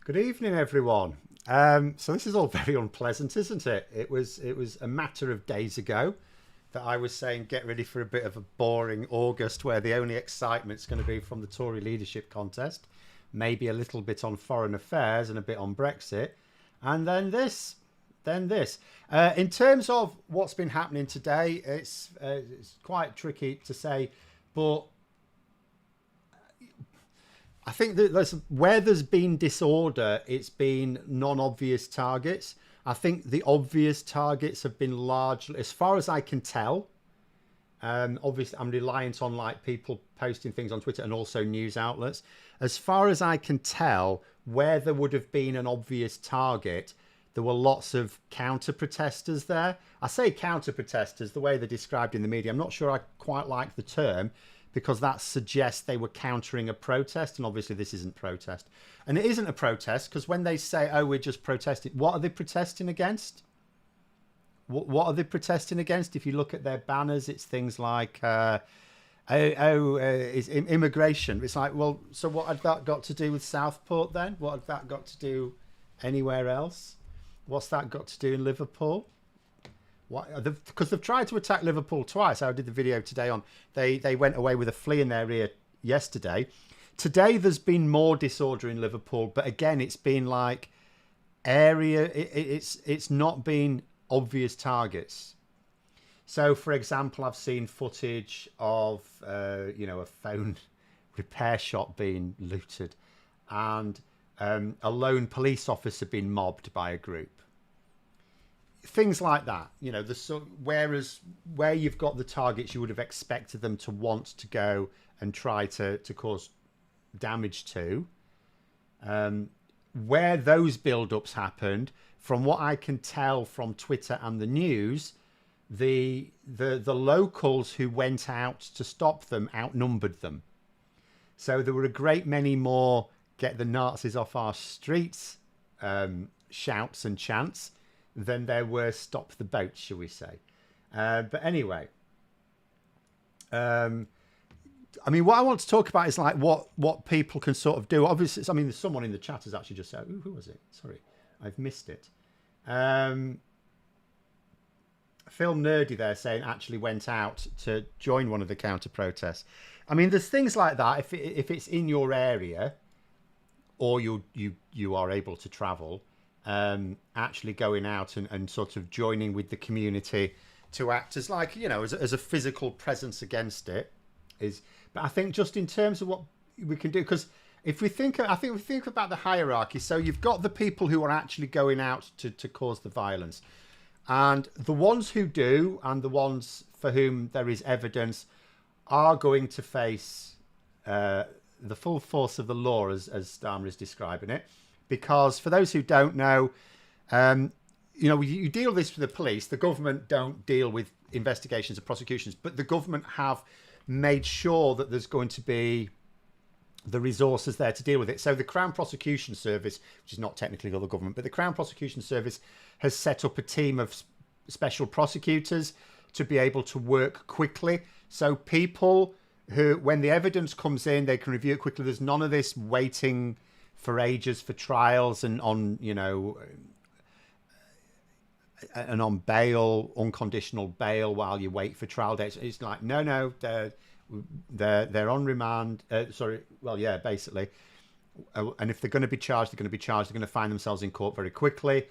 Good evening, everyone. So this is all very unpleasant, isn't it? It was a matter of days ago that I was saying get ready for a bit of a boring August where the only excitement's going to be from the Tory leadership contest, maybe a little bit on foreign affairs and a bit on Brexit, and then this. In terms of what's been happening today, it's quite tricky to say, but I think that where there's been disorder, it's been non-obvious targets. I think the obvious targets have been largely, as far as I can tell. Obviously, I'm reliant on like people posting things on Twitter and also news outlets. As far as I can tell, where there would have been an obvious target, there were lots of counter-protesters there. I say counter-protesters, the way they're described in the media. I'm not sure I quite like the term, because that suggests they were countering a protest, and obviously this isn't protest. And it isn't a protest, because when they say, oh, we're just protesting, what are they protesting against? What are they protesting against? If you look at their banners, it's things like, it's immigration. It's like, well, so what had that got to do with Southport then? What had that got to do anywhere else? What's that got to do in Liverpool? Because they've tried to attack Liverpool twice. I did the video today on they went away with a flea in their ear yesterday. Today there's been more disorder in Liverpool, but again it's been like it's not been obvious targets. So for example, I've seen footage of a phone repair shop being looted, and a lone police officer being mobbed by a group. Things like that, whereas where you've got the targets, you would have expected them to want to go and try to cause damage to. Where those build-ups happened, from what I can tell from Twitter and the news, the locals who went out to stop them outnumbered them. So there were a great many more "get the Nazis off our streets" shouts and chants than there were "stop the boat," shall we say. But anyway, what I want to talk about is like what people can sort of do. Obviously, there's someone in the chat has actually just said, "Ooh, who was it? Sorry, I've missed it." Phil Nerdy there saying actually went out to join one of the counter protests. There's things like that. If it's in your area, or you are able to travel, actually going out and sort of joining with the community to act as like, as a physical presence against it is. But I think just in terms of what we can do, because if we think about the hierarchy, so you've got the people who are actually going out to cause the violence, and the ones who do, and the ones for whom there is evidence, are going to face the full force of the law, as Starmer is describing it. Because for those who don't know, you deal this with the police. The government don't deal with investigations and prosecutions, but the government have made sure that there's going to be the resources there to deal with it. So the Crown Prosecution Service, which is not technically the government, but the Crown Prosecution Service has set up a team of special prosecutors to be able to work quickly. So people who, when the evidence comes in, they can review it quickly. There's none of this waiting for ages for trials and on bail, unconditional bail while you wait for trial dates. It's like no, they're on remand. Basically, and if they're going to be charged, they're going to be charged. They're going to find themselves in court very quickly.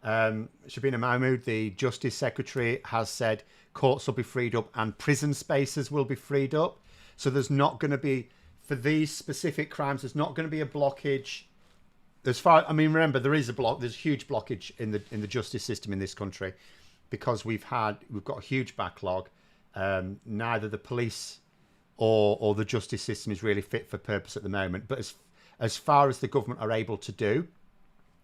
Shabina Mahmood, the Justice Secretary, has said courts will be freed up and prison spaces will be freed up. So there's not going to be, for these specific crimes, there's not going to be a blockage. Remember, there's a huge blockage in the justice system in this country, because we've got a huge backlog. Neither the police or the justice system is really fit for purpose at the moment. But as far as the government are able to do,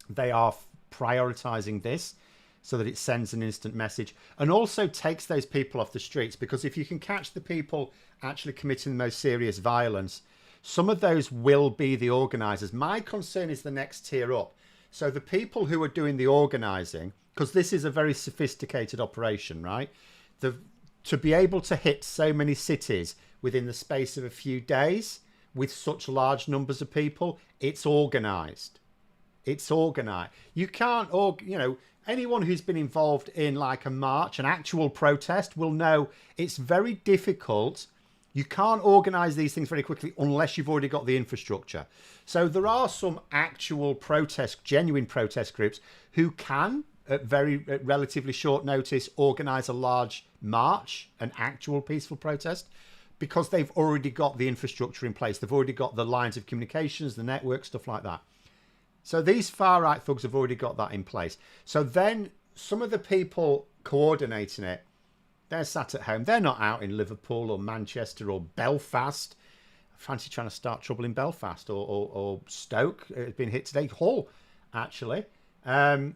they are prioritising this so that it sends an instant message and also takes those people off the streets. Because if you can catch the people actually committing the most serious violence, some of those will be the organisers. My concern is the next tier up. So the people who are doing the organising, because this is a very sophisticated operation, right? To be able to hit so many cities within the space of a few days with such large numbers of people, it's organised. It's organised. You can't, anyone who's been involved in like a march, an actual protest, will know it's very difficult. You can't organise these things very quickly unless you've already got the infrastructure. So there are some actual genuine protest groups who can, at relatively short notice, organise a large march, an actual peaceful protest, because they've already got the infrastructure in place. They've already got the lines of communications, the network, stuff like that. So these far-right thugs have already got that in place. So then some of the people coordinating it, they're sat at home. They're not out in Liverpool or Manchester or Belfast. I fancy trying to start trouble in Belfast or Stoke. It's been hit today. Hull, actually. They're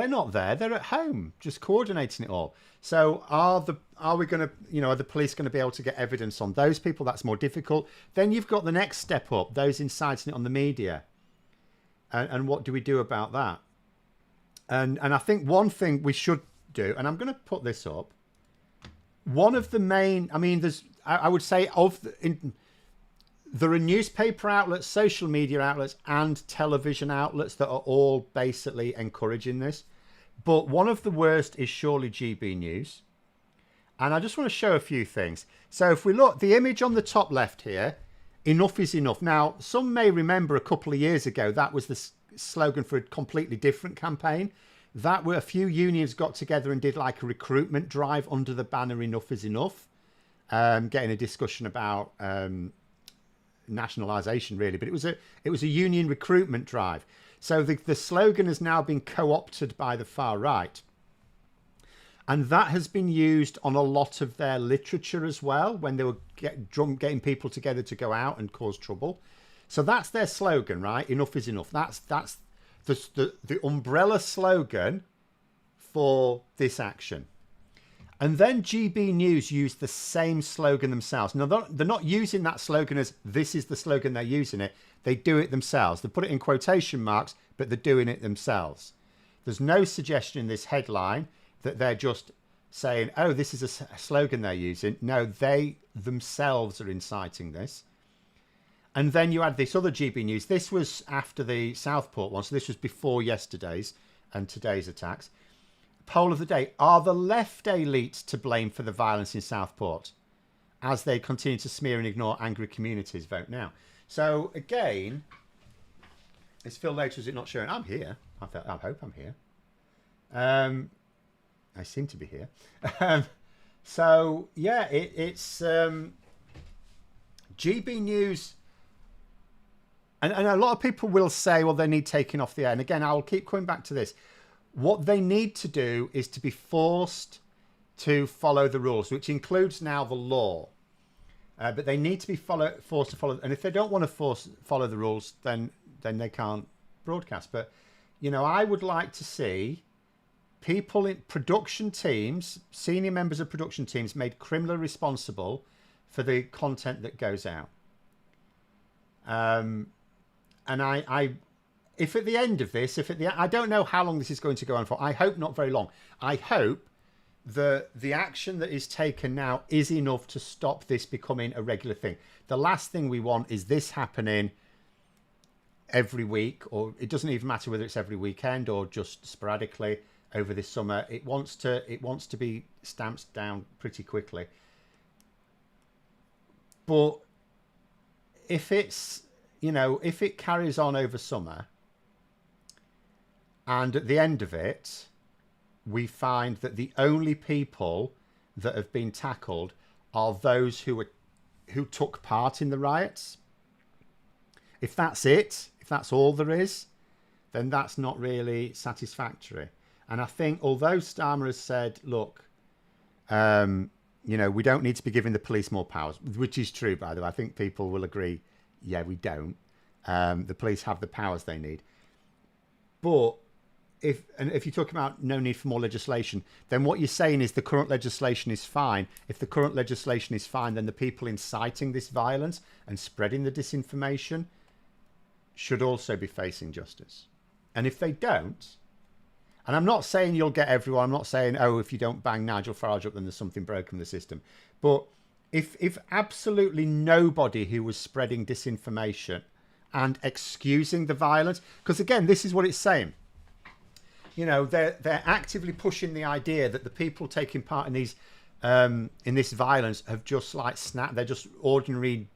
not there. They're at home, just coordinating it all. So are we going to, are the police going to be able to get evidence on those people? That's more difficult. Then you've got the next step up, those inciting it on the media. And what do we do about that? And I think one thing we should do, and I'm going to put this up. One of the main, I would say there are newspaper outlets, social media outlets, and television outlets that are all basically encouraging this. But one of the worst is surely GB News. And I just want to show a few things. So if we look, the image on the top left here, enough is enough. Now, some may remember a couple of years ago, that was the slogan for a completely different campaign. That were a few unions got together and did like a recruitment drive under the banner "Enough is Enough," getting a discussion about nationalisation, really. But it was a union recruitment drive. So the slogan has now been co-opted by the far right, and that has been used on a lot of their literature as well when they were getting people together to go out and cause trouble. So that's their slogan, right? Enough is enough. That's the umbrella slogan for this action. And then GB News used the same slogan themselves. Now, they're not using that slogan as this is the slogan they're using it. They do it themselves. They put it in quotation marks, but they're doing it themselves. There's no suggestion in this headline that they're just saying, oh, this is a slogan they're using. No, they themselves are inciting this. And then you had this other GB News. This was after the Southport one. So this was before yesterday's and today's attacks. Poll of the day. Are the left elites to blame for the violence in Southport as they continue to smear and ignore angry communities? Vote now. So again, is Phil later? Is it not showing? I'm here. I hope I'm here. I seem to be here. So yeah, it's GB News. And a lot of people will say, well, they need taking off the air. And again, I will keep coming back to this. What they need to do is to be forced to follow the rules, which includes now the law. But they need to be forced to follow. And if they don't want to follow the rules, then they can't broadcast. But, I would like to see people in production teams, senior members of production teams, made criminally responsible for the content that goes out. And if at the end of this, I don't know how long this is going to go on for. I hope not very long. I hope the action that is taken now is enough to stop this becoming a regular thing. The last thing we want is this happening every week, or it doesn't even matter whether it's every weekend or just sporadically over this summer. It wants to be stamped down pretty quickly. But if it's if it carries on over summer and at the end of it, we find that the only people that have been tackled are those who took part in the riots. If that's it, if that's all there is, then that's not really satisfactory. And I think although Starmer has said, look, we don't need to be giving the police more powers, which is true, by the way. I think people will agree. Yeah, we don't. The police have the powers they need. But if you're talking about no need for more legislation, then what you're saying is the current legislation is fine. If the current legislation is fine, then the people inciting this violence and spreading the disinformation should also be facing justice. And if they don't, and I'm not saying you'll get everyone, I'm not saying, oh, if you don't bang Nigel Farage up, then there's something broken in the system. But if absolutely nobody who was spreading disinformation and excusing the violence. Because again, this is what it's saying. You know, they're actively pushing the idea that the people taking part in these in this violence have just like snapped. They're just ordinary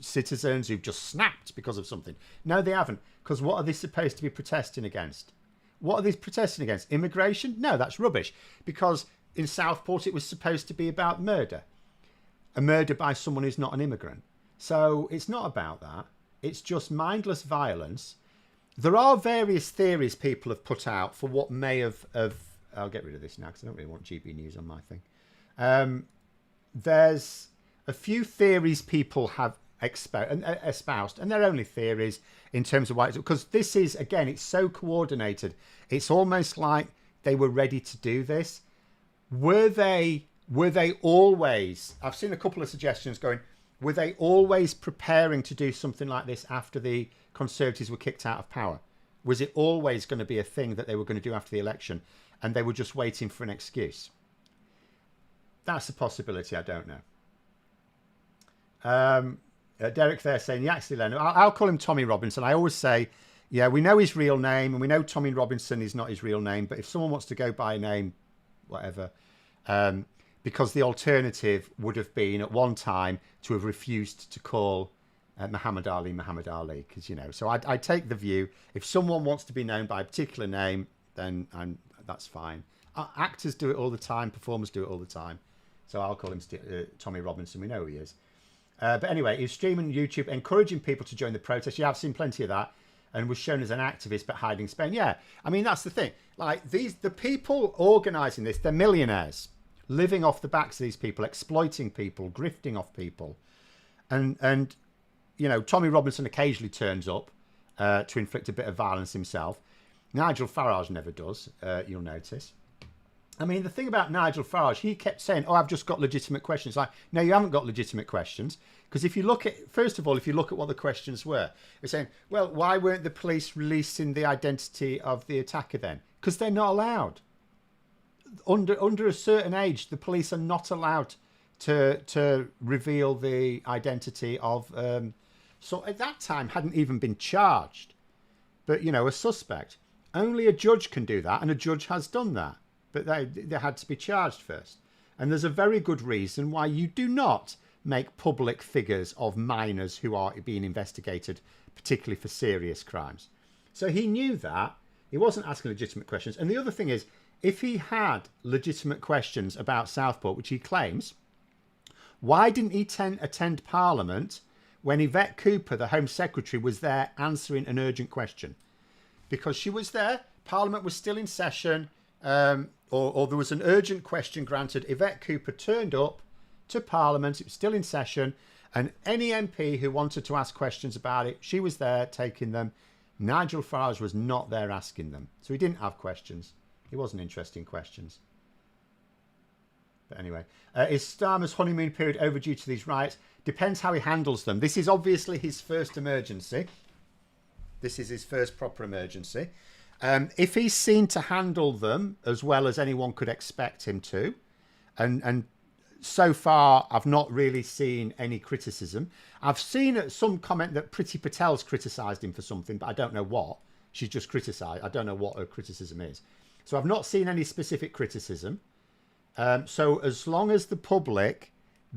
citizens who've just snapped because of something. No, they haven't. Because what are they supposed to be protesting against? What are they protesting against? Immigration? No, that's rubbish. Because in Southport, it was supposed to be about murder. A murder by someone who's not an immigrant. So it's not about that. It's just mindless violence. There are various theories people have put out for what may have I'll get rid of this now because I don't really want GB News on my thing. There's a few theories people have espoused, and they're only theories in terms of why. Because this is, again, it's so coordinated. It's almost like they were ready to do this. Were they always? I've seen a couple of suggestions going. Were they always preparing to do something like this after the Conservatives were kicked out of power? Was it always going to be a thing that they were going to do after the election, and they were just waiting for an excuse? That's a possibility. I don't know. Derek there saying, yeah, actually, Leonard, I'll call him Tommy Robinson. I always say, yeah, we know his real name, and we know Tommy Robinson is not his real name, but if someone wants to go by a name, whatever, because the alternative would have been at one time to have refused to call Muhammad Ali, because, you know, so I take the view, if someone wants to be known by a particular name, then that's fine. Actors do it all the time, performers do it all the time. So I'll call him Tommy Robinson. We know who he is. But anyway, he's streaming YouTube, encouraging people to join the protest. Yeah, I've seen plenty of that. And was shown as an activist, but hiding Spain. Yeah, I mean, that's the thing. Like, the people organising this, they're millionaires. Living off the backs of these people, exploiting people, grifting off people. And you know, Tommy Robinson occasionally turns up to inflict a bit of violence himself. Nigel Farage never does, you'll notice. I mean, the thing about Nigel Farage, he kept saying, oh, I've just got legitimate questions. Like, no, you haven't got legitimate questions. Because if you look at, first of all, if you look at what the questions were, they're saying, well, why weren't the police releasing the identity of the attacker then? Because they're not allowed. Under a certain age, the police are not allowed to reveal the identity of, so at that time hadn't even been charged. But, you know, a suspect. Only a judge can do that, and a judge has done that. But they had to be charged first. And there's a very good reason why you do not make public figures of minors who are being investigated, particularly for serious crimes. So he knew that. He wasn't asking legitimate questions. And the other thing is, if he had legitimate questions about Southport, which he claims, why didn't he attend Parliament when Yvette Cooper, the Home Secretary, was there answering an urgent question? Because she was there, Parliament was still in session, or there was an urgent question granted. Yvette Cooper turned up to Parliament, it was still in session, and any MP who wanted to ask questions about it, she was there taking them. Nigel Farage was not there asking them. So he didn't have questions. He wasn't interested in questions. But anyway, is Starmer's honeymoon period overdue to these riots? Depends how he handles them. This is obviously his first emergency. This is his first proper emergency. If he's seen to handle them as well as anyone could expect him to, and so far I've not really seen any criticism. I've seen some comment that Priti Patel's criticised him for something, but I don't know what. She's just criticised. I don't know what her criticism is. So I've not seen any specific criticism. So as long as the public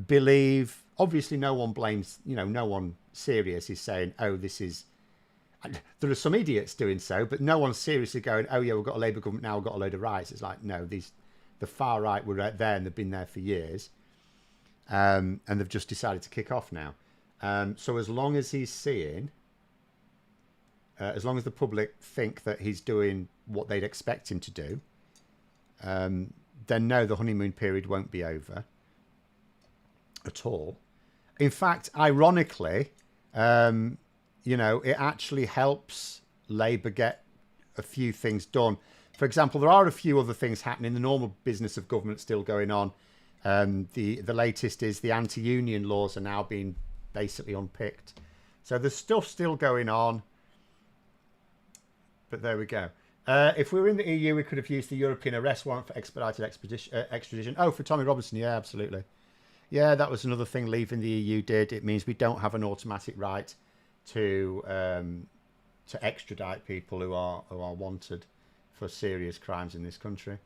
believe, obviously no one blames, you know, no one serious is saying, oh, this is, there are some idiots doing so, but no one's seriously going, oh yeah, we've got a Labour government now, we've got a load of riots. It's like, no, the far right were there and they've been there for years. And they've just decided to kick off now. So as long as he's seeing, as long as the public think that he's doing what they'd expect him to do, then no, the honeymoon period won't be over at all. In fact, ironically, you know, it actually helps Labour get a few things done. For example, there are a few other things happening. The normal business of government still going on. The latest is the anti-union laws are now being basically unpicked. So there's stuff still going on. But there we go. If we were in the EU, we could have used the European arrest warrant for expedited extradition. Oh, for Tommy Robinson. Yeah, absolutely. Yeah, that was another thing leaving the EU did. It means we don't have an automatic right to extradite people who are wanted for serious crimes in this country.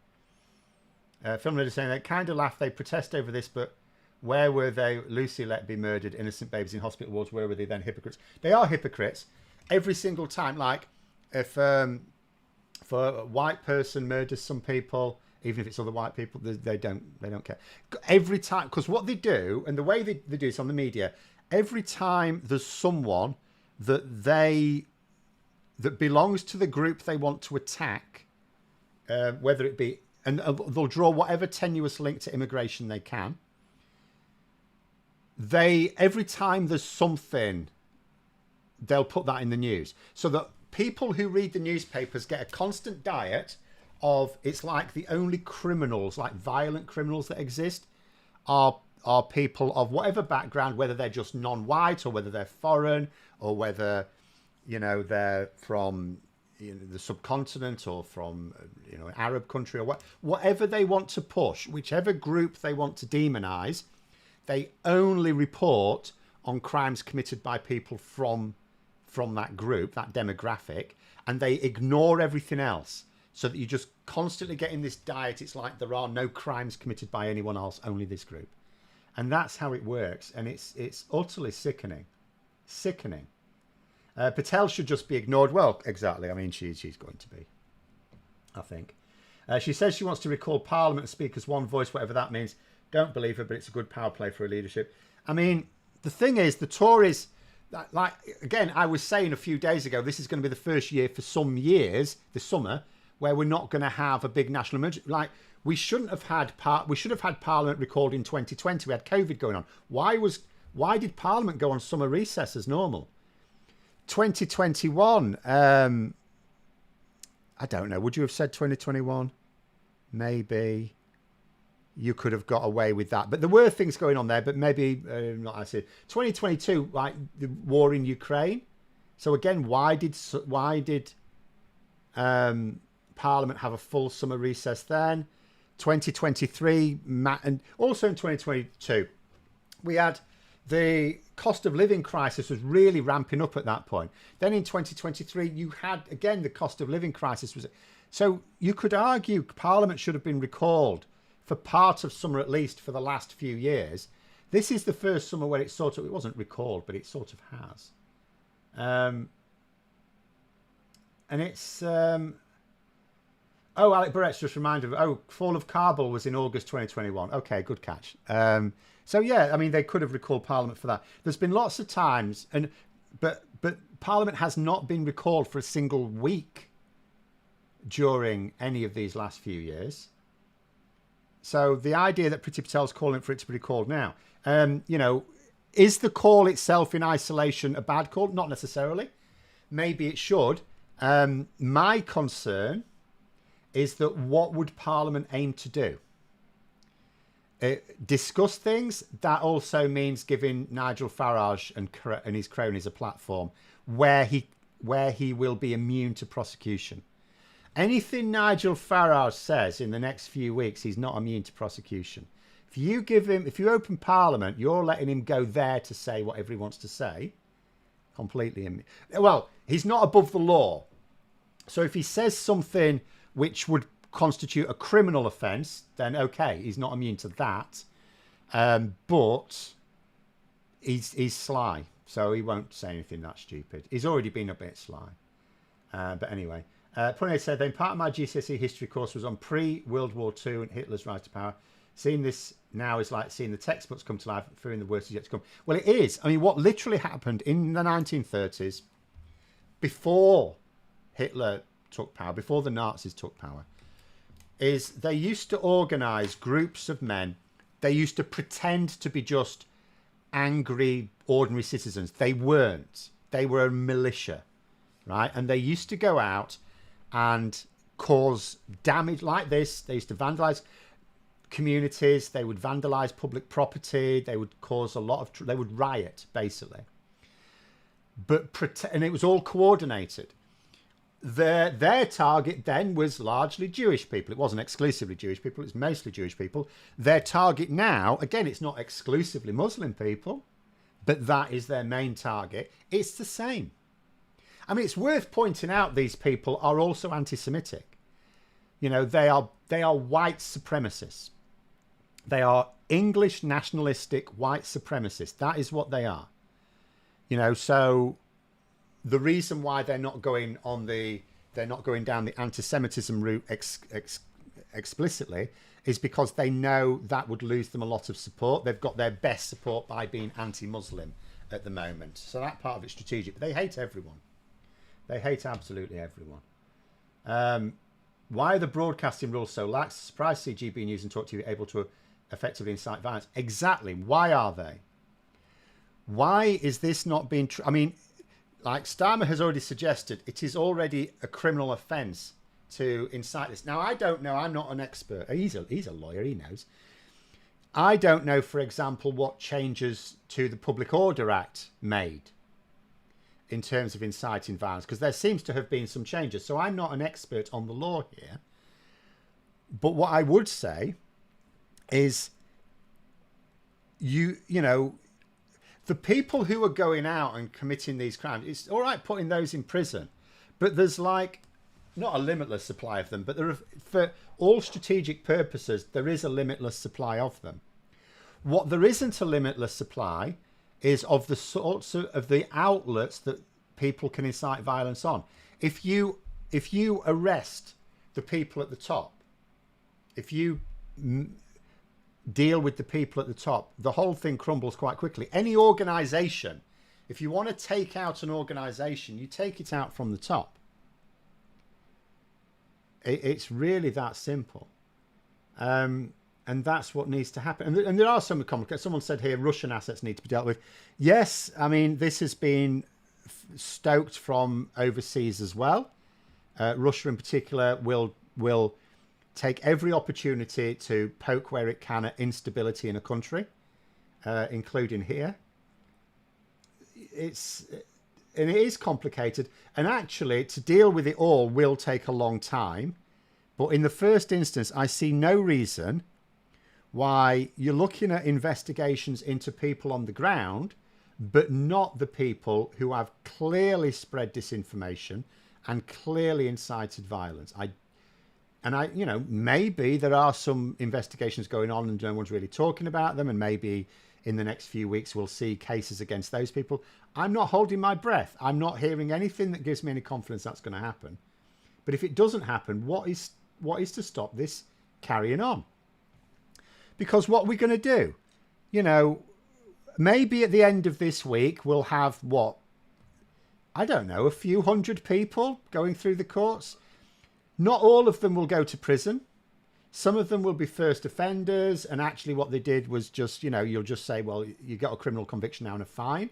Film leader saying they kind of laugh. They protest over this, but where were they? Lucy let be murdered, innocent babies in hospital wards. Where were they then? Hypocrites. They are hypocrites every single time. Like if a white person murders some people, even if it's other white people, they don't care every time, because what they do and the way they do this on the media, every time there's someone that belongs to the group they want to attack, whether it be, and they'll draw whatever tenuous link to immigration they can. Every time there's something, they'll put that in the news, so that people who read the newspapers get a constant diet of, it's like the only criminals, like violent criminals that exist, are people of whatever background, whether they're just non-white or whether they're foreign or whether, they're from the subcontinent or from an Arab country or whatever they want to push, whichever group they want to demonize, they only report on crimes committed by people from that group, that demographic, and they ignore everything else, so that you just constantly get in this diet. It's like there are no crimes committed by anyone else, only this group. And that's how it works. And it's utterly sickening. Sickening. Patel should just be ignored. Well, exactly. I mean, she's going to be, I think. She says she wants to recall Parliament and speak as one voice, whatever that means. Don't believe her, but it's a good power play for her leadership. I mean, the thing is, the Tories, like, again, I was saying a few days ago, this is going to be the first year for some years, this summer, where we're not going to have a big national emergency. Like, we should have had Parliament recalled in 2020. We had COVID going on. Why did Parliament go on summer recess as normal? 2021, I don't know. Would you have said 2021? Maybe you could have got away with that. But there were things going on there, but maybe not. I said 2022, like the war in Ukraine. So again, why did Parliament have a full summer recess then? 2023, and also in 2022, we had the cost of living crisis was really ramping up at that point. Then in 2023, you had, again, the cost of living crisis was. So you could argue Parliament should have been recalled for part of summer, at least for the last few years. This is the first summer where it wasn't recalled, but it sort of has. And it's, Alec Barrett's just reminded, fall of Kabul was in August 2021. Okay, good catch. So yeah, I mean, they could have recalled Parliament for that. There's been lots of times, but Parliament has not been recalled for a single week during any of these last few years. So the idea that Priti Patel's calling for it to be recalled now, is the call itself in isolation a bad call? Not necessarily. Maybe it should. My concern is that what would Parliament aim to do? Discuss things. That also means giving Nigel Farage and his cronies a platform where he will be immune to prosecution. Anything Nigel Farage says in the next few weeks, he's not immune to prosecution. If you open Parliament, you're letting him go there to say whatever he wants to say. Completely immune. Well, he's not above the law. So if he says something which would constitute a criminal offence, then okay, he's not immune to that. But he's sly, so he won't say anything that stupid. He's already been a bit sly. But anyway, Punay said, then part of my GCSE history course was on pre-World War II and Hitler's rise to power. Seeing this now is like seeing the textbooks come to life, fearing the worst is yet to come. Well, it is. I mean, what literally happened in the 1930s, before Hitler took power, before the Nazis took power, is they used to organise groups of men. They used to pretend to be just angry, ordinary citizens. They weren't. They were a militia, right? And they used to go out and cause damage like this. They used to vandalise communities. They would vandalise public property. They would cause a lot of... they would riot, basically. And it was all coordinated. Their target then was largely Jewish people. It wasn't exclusively Jewish people. It was mostly Jewish people. Their target now, again, it's not exclusively Muslim people. but that is their main target. It's the same. I mean, it's worth pointing out these people are also anti-Semitic. You know, they are white supremacists. They are English nationalistic white supremacists. That is what they are. You know, so the reason why they're not going down the anti-Semitism route explicitly is because they know that would lose them a lot of support. They've got their best support by being anti-Muslim at the moment. So that part of it's strategic. But they hate everyone. They hate absolutely everyone. Why are the broadcasting rules so lax? Surprised to see GB News and Talk TV able to effectively incite violence. Exactly. Why are they? Why is this not being... I mean, like Starmer has already suggested, it is already a criminal offence to incite this. Now, I don't know. I'm not an expert. He's a lawyer. He knows. I don't know, for example, what changes to the Public Order Act made in terms of inciting violence, because there seems to have been some changes. So I'm not an expert on the law here. But what I would say is, you know, the people who are going out and committing these crimes, it's all right putting those in prison, but there's like not a limitless supply of them, but there are, for all strategic purposes, there is a limitless supply of them. What there isn't a limitless supply is of the sorts of the outlets that people can incite violence on. If you arrest the people at the top, if you deal with the people at the top, the whole thing crumbles quite quickly. Any organisation, if you want to take out an organisation, you take it out from the top. It's really that simple. And that's what needs to happen. And there are some complications. Someone said here, Russian assets need to be dealt with. Yes, I mean, this has been stoked from overseas as well. Russia in particular will take every opportunity to poke where it can at instability in a country, including here. And it is complicated. And actually, to deal with it all will take a long time. But in the first instance, I see no reason why you're looking at investigations into people on the ground, but not the people who have clearly spread disinformation and clearly incited violence. You know, maybe there are some investigations going on and no one's really talking about them, and maybe in the next few weeks we'll see cases against those people. I'm not holding my breath. I'm not hearing anything that gives me any confidence that's going to happen. But if it doesn't happen, what is to stop this carrying on? Because what we're going to do, you know, maybe at the end of this week we'll have what? I don't know, a few hundred people going through the courts. Not all of them will go to prison. Some of them will be first offenders, and actually what they did was just, you know, you'll just say, well, you got a criminal conviction now and a fine,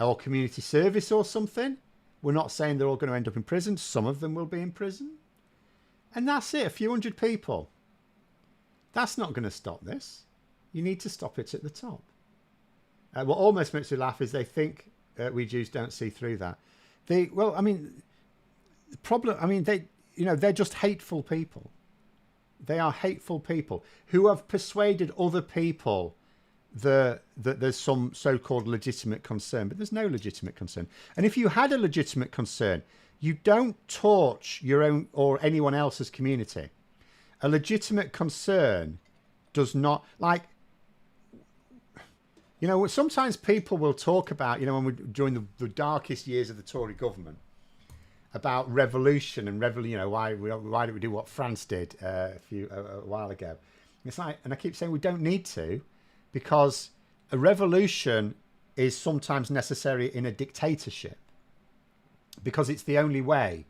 or community service or something. We're not saying they're all going to end up in prison. Some of them will be in prison. And that's it, a few hundred people. That's not going to stop this. You need to stop it at the top. What almost makes me laugh is they think we Jews don't see through that. The problem, I mean, they're just hateful people. They are hateful people who have persuaded other people that there's some so-called legitimate concern, but there's no legitimate concern. And if you had a legitimate concern, you don't torch your own or anyone else's community. A legitimate concern does not, like, you know, sometimes people will talk about, you know, during the darkest years of the Tory government, about revolution and you know, why did we do what France did a while ago? It's like, and I keep saying we don't need to, because a revolution is sometimes necessary in a dictatorship, because it's the only way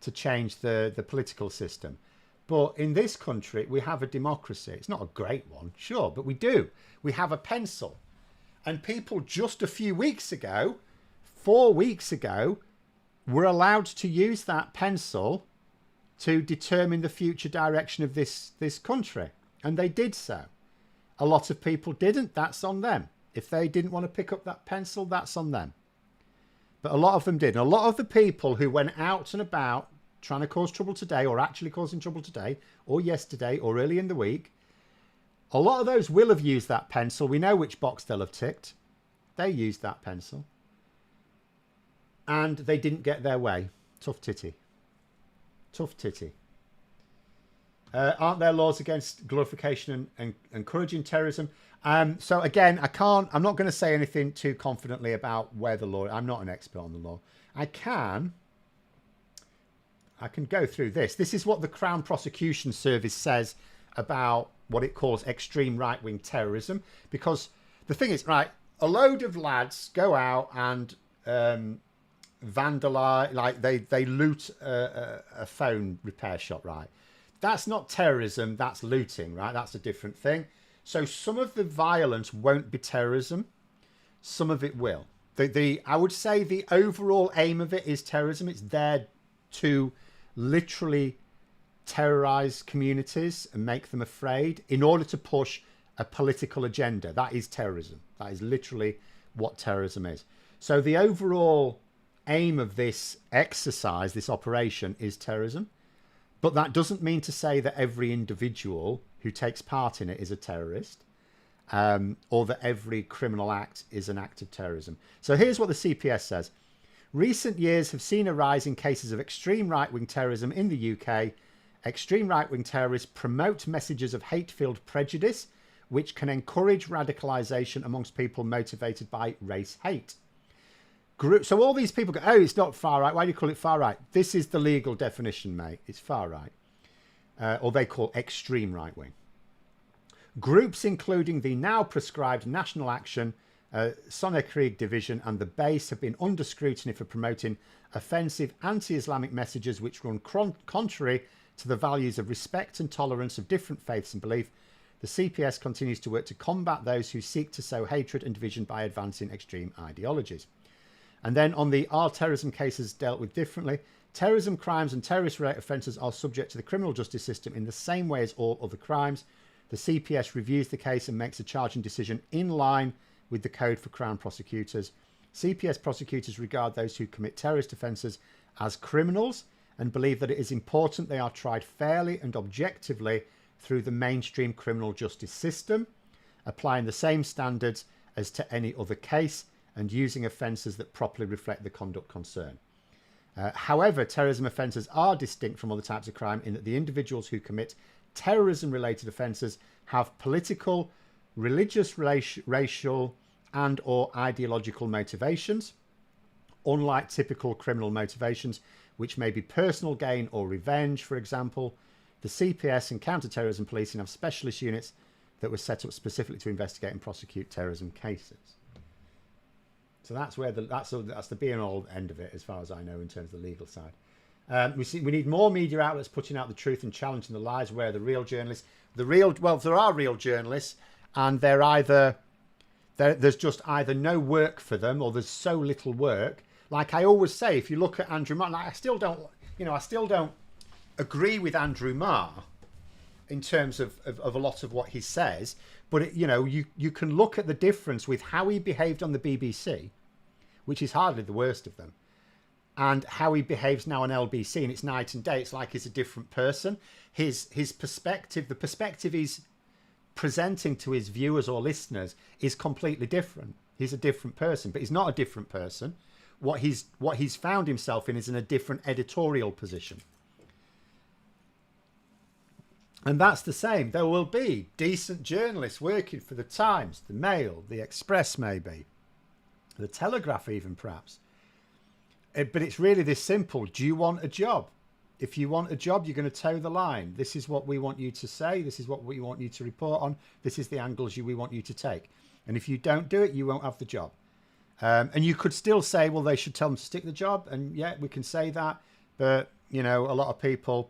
to change the political system. But in this country, we have a democracy. It's not a great one, sure, but we do. We have a pencil. And people just a few weeks ago, 4 weeks ago, were allowed to use that pencil to determine the future direction of this country. And they did so. A lot of people didn't. That's on them. If they didn't want to pick up that pencil, that's on them. But a lot of them did. And a lot of the people who went out and about trying to cause trouble today, or actually causing trouble today, or yesterday, or early in the week, a lot of those will have used that pencil. We know which box they'll have ticked. They used that pencil. And they didn't get their way. Tough titty. Tough titty. Aren't there laws against glorification and encouraging terrorism? So again, I'm not going to say anything too confidently about where the law, I'm not an expert on the law. I can go through this. This is what the Crown Prosecution Service says about what it calls extreme right-wing terrorism. Because the thing is, right, a load of lads go out and vandalize, like they loot a phone repair shop, right? That's not terrorism, that's looting, right? That's a different thing. So some of the violence won't be terrorism, some of it will. I would say the overall aim of it is terrorism. It's there to literally terrorize communities and make them afraid in order to push a political agenda. That is terrorism. That is literally what terrorism is. So the overall aim of this exercise, this operation, is terrorism. But that doesn't mean to say that every individual who takes part in it is a terrorist, or that every criminal act is an act of terrorism. So here's what the CPS says. Recent years have seen a rise in cases of extreme right-wing terrorism in the UK. Extreme right-wing terrorists promote messages of hate-filled prejudice, which can encourage radicalisation amongst people motivated by race hate. So all these people go, oh, it's not far right. Why do you call it far right? This is the legal definition, mate. It's far right. Or they call extreme right wing. Groups including the now prescribed National Action, Sonnekrieg Division and the Base have been under scrutiny for promoting offensive anti-Islamic messages which run contrary to the values of respect and tolerance of different faiths and belief. The CPS continues to work to combat those who seek to sow hatred and division by advancing extreme ideologies. And then on the are terrorism cases dealt with differently, terrorism crimes and terrorist-related offences are subject to the criminal justice system in the same way as all other crimes. The CPS reviews the case and makes a charging decision in line with the Code for Crown Prosecutors. CPS prosecutors regard those who commit terrorist offences as criminals and believe that it is important they are tried fairly and objectively through the mainstream criminal justice system, applying the same standards as to any other case and using offences that properly reflect the conduct concerned. However, terrorism offences are distinct from other types of crime in that the individuals who commit terrorism-related offences have political, religious, racial and or ideological motivations, unlike typical criminal motivations, which may be personal gain or revenge, for example. The CPS and counter-terrorism policing have specialist units that were set up specifically to investigate and prosecute terrorism cases. So that's where that's the be and all end of it, as far as I know, in terms of the legal side. We need more media outlets putting out the truth and challenging the lies. Where are the real journalists? Well, there are real journalists, and there's just either no work for them or there's so little work. Like I always say, if you look at Andrew Marr, like I still don't agree with Andrew Marr in terms of a lot of what he says, but you can look at the difference with how he behaved on the BBC, which is hardly the worst of them, and how he behaves now on LBC, and it's night and day. It's like he's a different person. His perspective, the perspective he's presenting to his viewers or listeners, is completely different. He's a different person, but he's not a different person. What he's found himself in is in a different editorial position. And that's the same. There will be decent journalists working for the Times, the Mail, the Express maybe, the Telegraph even perhaps. But it's really this simple. Do you want a job? If you want a job, you're going to toe the line. This is what we want you to say. This is what we want you to report on. This is the angles we want you to take. And if you don't do it, you won't have the job. And you could still say, well, they should tell them to stick the job. And yeah, we can say that. But, a lot of people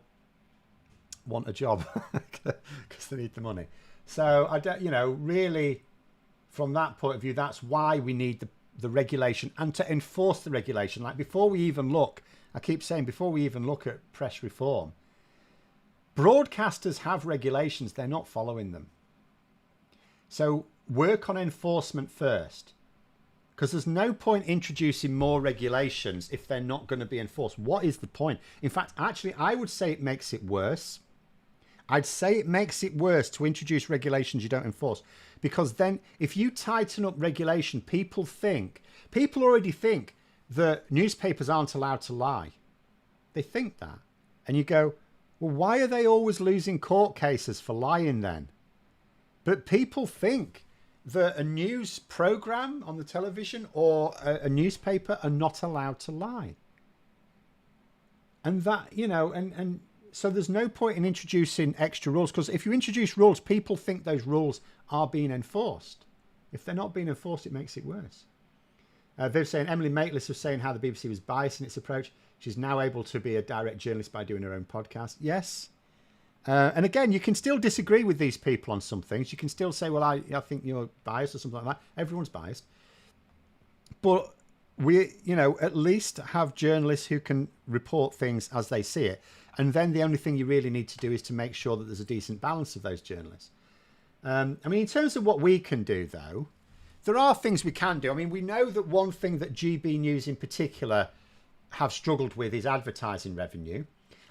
want a job because they need the money. So I don't, really from that point of view, that's why we need the regulation and to enforce the regulation. Like before we even look, I keep saying before we even look at press reform, broadcasters have regulations, they're not following them. So work on enforcement first, because there's no point introducing more regulations if they're not going to be enforced. What is the point? In fact, actually, I would say it makes it worse. I'd say it makes it worse to introduce regulations you don't enforce, Because then if you tighten up regulation, people already think that newspapers aren't allowed to lie. They think that. And you go, well, why are they always losing court cases for lying then? But people think that a news program on the television or a newspaper are not allowed to lie. And that, and so there's no point in introducing extra rules, because if you introduce rules, people think those rules are being enforced. If they're not being enforced, it makes it worse. They're saying, Emily Maitlis was saying how the BBC was biased in its approach. She's now able to be a direct journalist by doing her own podcast. Yes. And again, you can still disagree with these people on some things. You can still say, well, I think you're biased or something like that. Everyone's biased. But we, at least have journalists who can report things as they see it. And then the only thing you really need to do is to make sure that there's a decent balance of those journalists. In terms of what we can do, though, there are things we can do. We know that one thing that GB News in particular have struggled with is advertising revenue.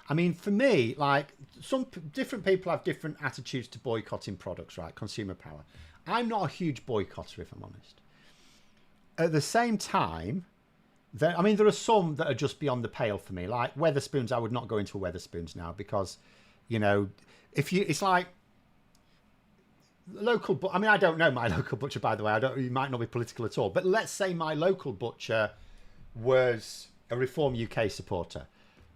For me, like, some different people have different attitudes to boycotting products, right? Consumer power. I'm not a huge boycotter, if I'm honest. At the same time, there are some that are just beyond the pale for me. Like Wetherspoons, I would not go into a Wetherspoons now because, it's like local. I don't know my local butcher, by the way. He might not be political at all. But let's say my local butcher was a Reform UK supporter.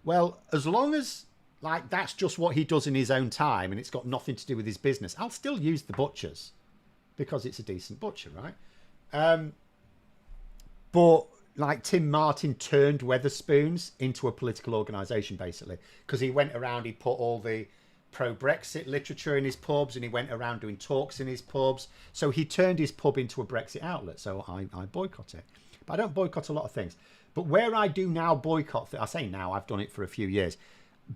Well, as long as that's just what he does in his own time and it's got nothing to do with his business, I'll still use the butchers because it's a decent butcher, right? But Tim Martin turned Wetherspoons into a political organisation, basically, because he went around, he put all the pro-Brexit literature in his pubs and he went around doing talks in his pubs. So he turned his pub into a Brexit outlet. So I boycott it. But I don't boycott a lot of things. But where I do now boycott, I say now, I've done it for a few years,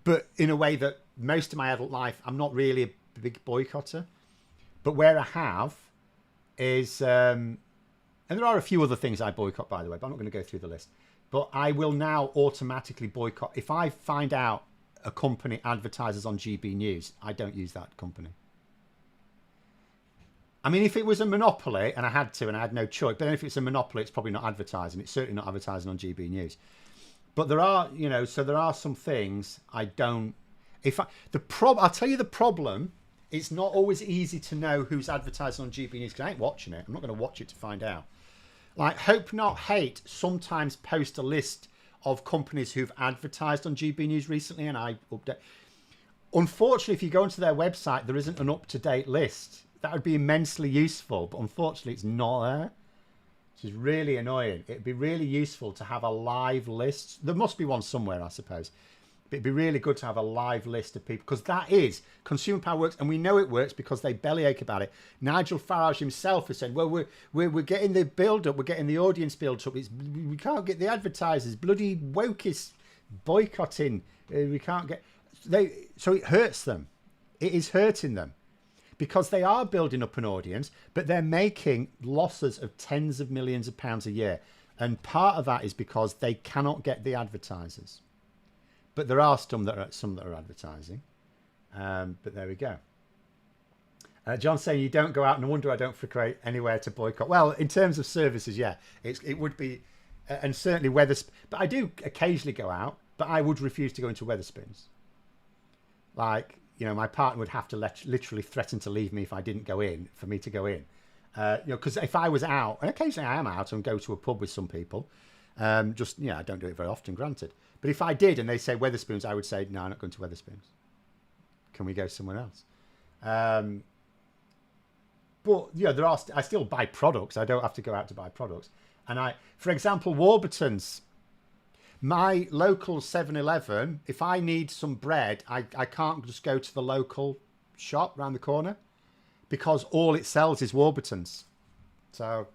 but in a way that most of my adult life, I'm not really a big boycotter. But where I have is, and there are a few other things I boycott, by the way, but I'm not going to go through the list. But I will now automatically boycott. If I find out a company advertises on GB News, I don't use that company. If it was a monopoly and I had to and I had no choice, but then if it's a monopoly, it's probably not advertising. It's certainly not advertising on GB News. But there are, so there are some things I don't. I'll tell you the problem. It's not always easy to know who's advertising on GB News because I ain't watching it. I'm not going to watch it to find out. Like Hope Not Hate sometimes post a list of companies who've advertised on GB News recently, and I update. Unfortunately, if you go onto their website, there isn't an up-to-date list. That would be immensely useful, but unfortunately it's not there, which is really annoying. It'd be really useful to have a live list. There must be one somewhere, I suppose. But it'd be really good to have a live list of people, because that is, consumer power works, and we know it works because they bellyache about it. Nigel Farage himself has said, well, we're getting the build-up, we're getting the audience build-up. We can't get the advertisers. Bloody woke is boycotting. We can't get... So it hurts them. It is hurting them. Because they are building up an audience, but they're making losses of tens of millions of pounds a year. And part of that is because they cannot get the advertisers. But there are some that are advertising. But there we go. John's saying you don't go out, no wonder I don't frequent anywhere to boycott. Well, in terms of services, yeah, it would be, and certainly Wetherspoons. But I do occasionally go out, but I would refuse to go into Wetherspoons. Like, my partner would have to literally threaten to leave me if I didn't go in, for me to go in. Because if I was out, and occasionally I am out and go to a pub with some people, I don't do it very often, granted. But if I did and they say Wetherspoons, I would say, no, I'm not going to Wetherspoons. Can we go somewhere else? But I still buy products. I don't have to go out to buy products. And for example, Warburton's, my local 7-Eleven, if I need some bread, I can't just go to the local shop round the corner because all it sells is Warburton's. So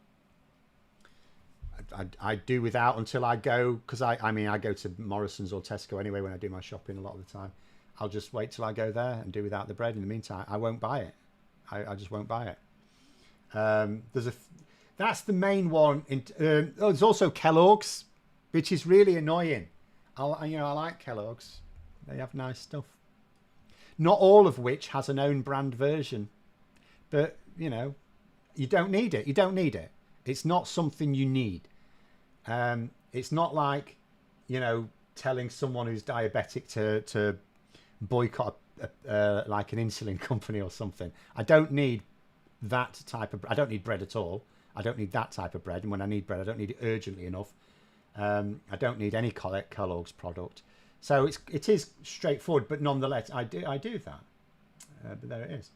I do without until I go, because I go to Morrison's or Tesco anyway when I do my shopping a lot of the time. I'll just wait till I go there and do without the bread. In the meantime, I won't buy it. I just won't buy it. That's the main one. There's also Kellogg's, which is really annoying. I like Kellogg's. They have nice stuff. Not all of which has an own brand version. But, You don't need it. You don't need it. It's not something you need. It's not like, telling someone who's diabetic to boycott like an insulin company or something. I don't need that type of. I don't need bread at all. I don't need that type of bread. And when I need bread, I don't need it urgently enough. I don't need any Kellogg's product. So it is straightforward, but nonetheless, I do that. But there it is.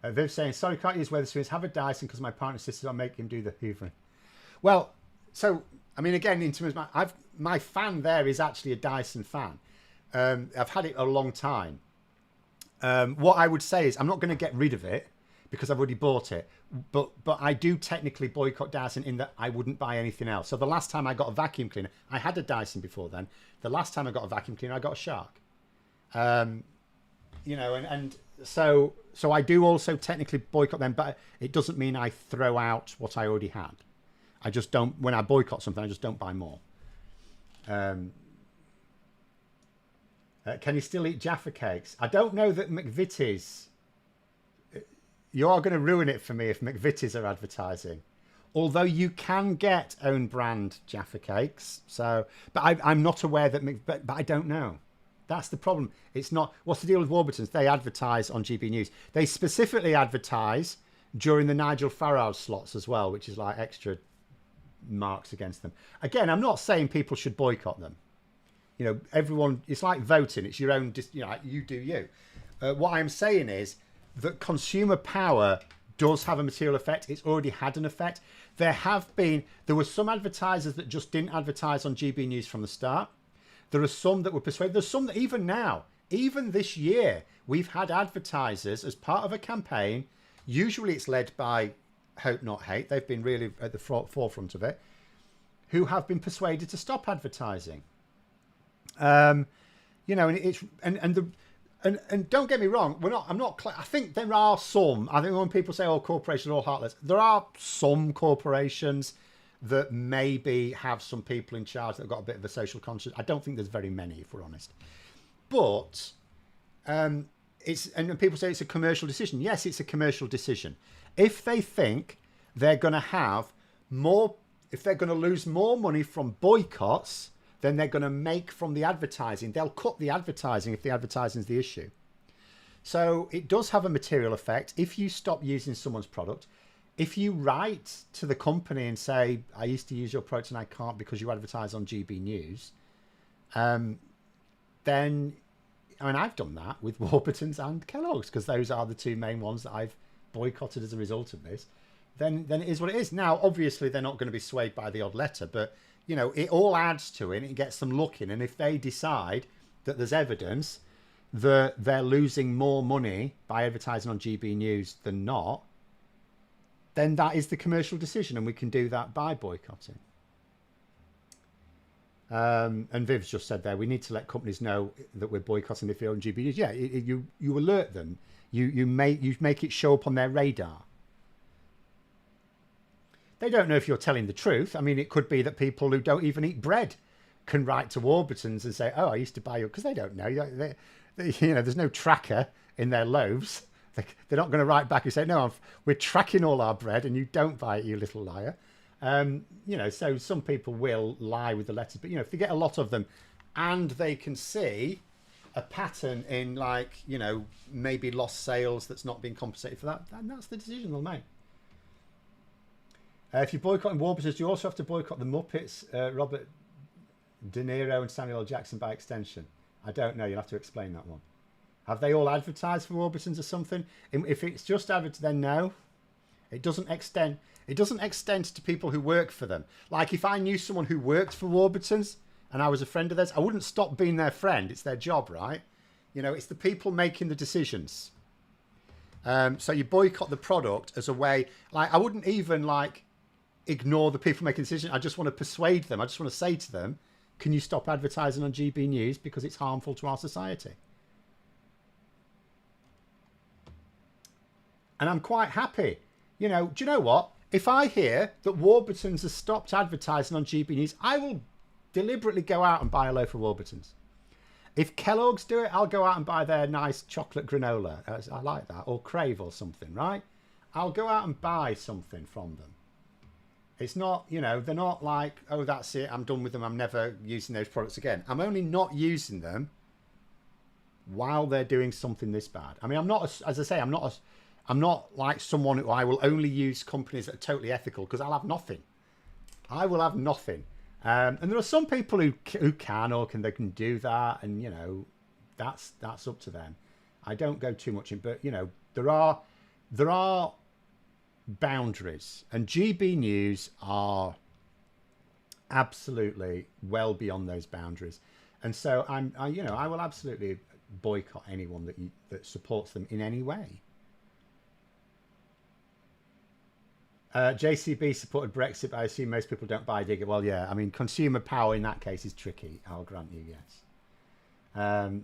Viv saying, sorry, can't use Wetherspoons. Have a Dyson because my partner insisted on making him do the hoovering. Well, so, I mean, again, in terms of my fan there is actually a Dyson fan. I've had it a long time. What I would say is I'm not going to get rid of it because I've already bought it. But I do technically boycott Dyson in that I wouldn't buy anything else. So the last time I got a vacuum cleaner, I had a Dyson before then. The last time I got a vacuum cleaner, I got a Shark. So I do also technically boycott them, but it doesn't mean I throw out what I already had. I just don't, when I boycott something, I just don't buy more. Can you still eat Jaffa cakes? I don't know that McVitie's, you are going to ruin it for me if McVitie's are advertising. Although you can get own brand Jaffa cakes. So, but I'm not aware that, but I don't know. That's the problem. It's not. What's the deal with Warburton's? They advertise on GB News. They specifically advertise during the Nigel Farage slots as well, which is like extra marks against them. Again, I'm not saying people should boycott them. Everyone. It's like voting. It's your own. You do you. What I'm saying is that consumer power does have a material effect. It's already had an effect. There were some advertisers that just didn't advertise on GB News from the start. There are some that were persuaded. There's some that even now, even this year, we've had advertisers as part of a campaign. Usually it's led by Hope Not Hate. They've been really at the forefront of it. Who have been persuaded to stop advertising. And don't get me wrong. I think there are some. I think when people say, "Oh, corporations are all heartless," there are some corporations that maybe have some people in charge that have got a bit of a social conscience. I don't think there's very many, if we're honest. But and people say it's a commercial decision. Yes, it's a commercial decision. If they think they're going to have more, if they're going to lose more money from boycotts than they're going to make from the advertising, they'll cut the advertising if the advertising is the issue. So it does have a material effect. If you stop using someone's product, if you write to the company and say, I used to use your product and I can't because you advertise on GB News, then, I've done that with Warburton's and Kellogg's because those are the two main ones that I've boycotted as a result of this. Then it is what it is. Now, obviously, they're not going to be swayed by the odd letter, but, it all adds to it and it gets them looking. And if they decide that there's evidence that they're losing more money by advertising on GB News than not, then that is the commercial decision, and we can do that by boycotting. And Viv's just said there, we need to let companies know that we're boycotting if they're on GB News. Yeah, you alert them. You make it show up on their radar. They don't know if you're telling the truth. I mean, it could be that people who don't even eat bread can write to Warburton's and say, "Oh, I used to buy your," because they don't know. There's no tracker in their loaves. They're not going to write back and say, "No, we're tracking all our bread and you don't buy it, you little liar." So some people will lie with the letters, but if they get a lot of them and they can see a pattern in maybe lost sales that's not being compensated for that, then that's the decision they'll make. If you're boycotting Warburton's, do you also have to boycott the Muppets, Robert De Niro and Samuel L. Jackson by extension? I don't know. You'll have to explain that one. Have they all advertised for Warburton's or something? If it's just advertised, then no. It doesn't extend. It doesn't extend to people who work for them. Like if I knew someone who worked for Warburton's and I was a friend of theirs, I wouldn't stop being their friend. It's their job, right? It's the people making the decisions. So you boycott the product as a way. I wouldn't even ignore the people making the decision. I just want to persuade them. I just want to say to them, can you stop advertising on GB News because it's harmful to our society? And I'm quite happy. Do you know what? If I hear that Warburton's has stopped advertising on GB News, I will deliberately go out and buy a loaf of Warburton's. If Kellogg's do it, I'll go out and buy their nice chocolate granola. I like that. Or Crave or something, right? I'll go out and buy something from them. It's not, you know, they're not like, oh, that's it, I'm done with them, I'm never using those products again. I'm only not using them while they're doing something this bad. I mean, I'm not, as I say, I'm not like someone who I will only use companies that are totally ethical, because I'll have nothing. I will have nothing. And there are some people who can or they can do that, and you know, that's up to them. I don't go too much in, but you know, there are boundaries, and GB News are absolutely well beyond those boundaries. And so I will absolutely boycott anyone that supports them in any way. JCB supported Brexit, but I assume most people don't buy Digger. Well, yeah, I mean, consumer power in that case is tricky. I'll grant you, yes.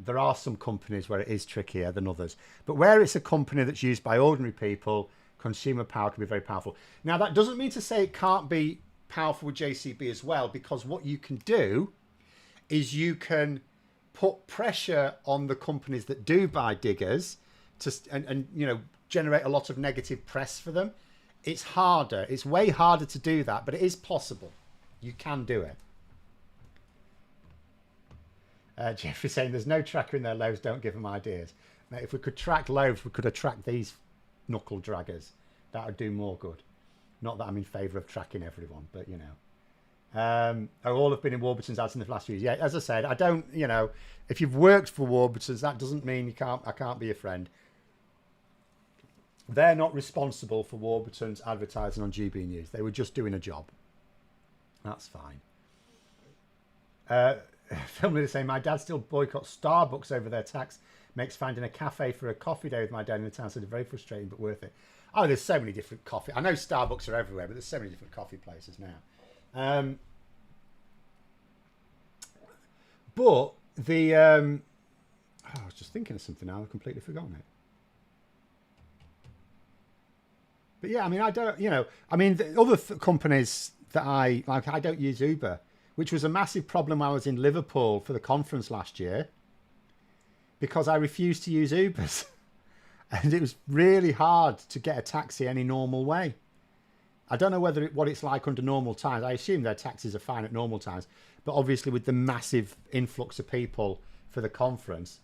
There are some companies where it is trickier than others. But where it's a company that's used by ordinary people, consumer power can be very powerful. Now, that doesn't mean to say it can't be powerful with JCB as well, because what you can do is you can put pressure on the companies that do buy Diggers and you know, generate a lot of negative press for them. It's harder. It's way harder to do that, but it is possible. You can do it. Jeffrey's saying there's no tracker in their loaves. Don't give them ideas. Now, if we could track loaves, we could attract these knuckle draggers. That would do more good. Not that I'm in favour of tracking everyone, but you know. All have been in Warburton's ads in the last few years. Yeah, as I said, I don't, you know, if you've worked for Warburton's, that doesn't mean I can't be a friend. They're not responsible for Warburton's advertising on GB News. They were just doing a job. That's fine. Film leader saying, my dad still boycotts Starbucks over their tax. Makes finding a cafe for a coffee day with my dad in the town so very frustrating but worth it. Oh, there's so many different coffee. I know Starbucks are everywhere, but there's so many different coffee places now. But the... I was just thinking of something now. I've completely forgotten it. But yeah, I mean, I don't, you know, I mean, the other companies that I don't use Uber, which was a massive problem when I was in Liverpool for the conference last year, because I refused to use Ubers. And it was really hard to get a taxi any normal way. I don't know what it's like under normal times. I assume their taxis are fine at normal times. But obviously with the massive influx of people for the conference,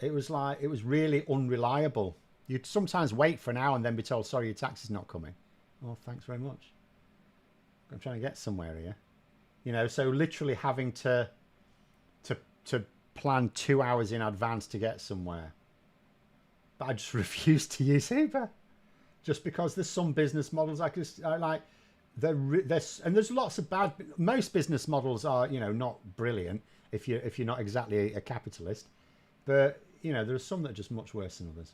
it was really unreliable. You'd sometimes wait for an hour and then be told, sorry, your taxi's not coming. Oh, thanks very much. I'm trying to get somewhere here. You know, so literally having to plan 2 hours in advance to get somewhere. But I just refuse to use Uber. Just because there's some business models I like, and there's lots of bad. Most business models are, you know, not brilliant if you're not exactly a capitalist, but you know, there are some that are just much worse than others.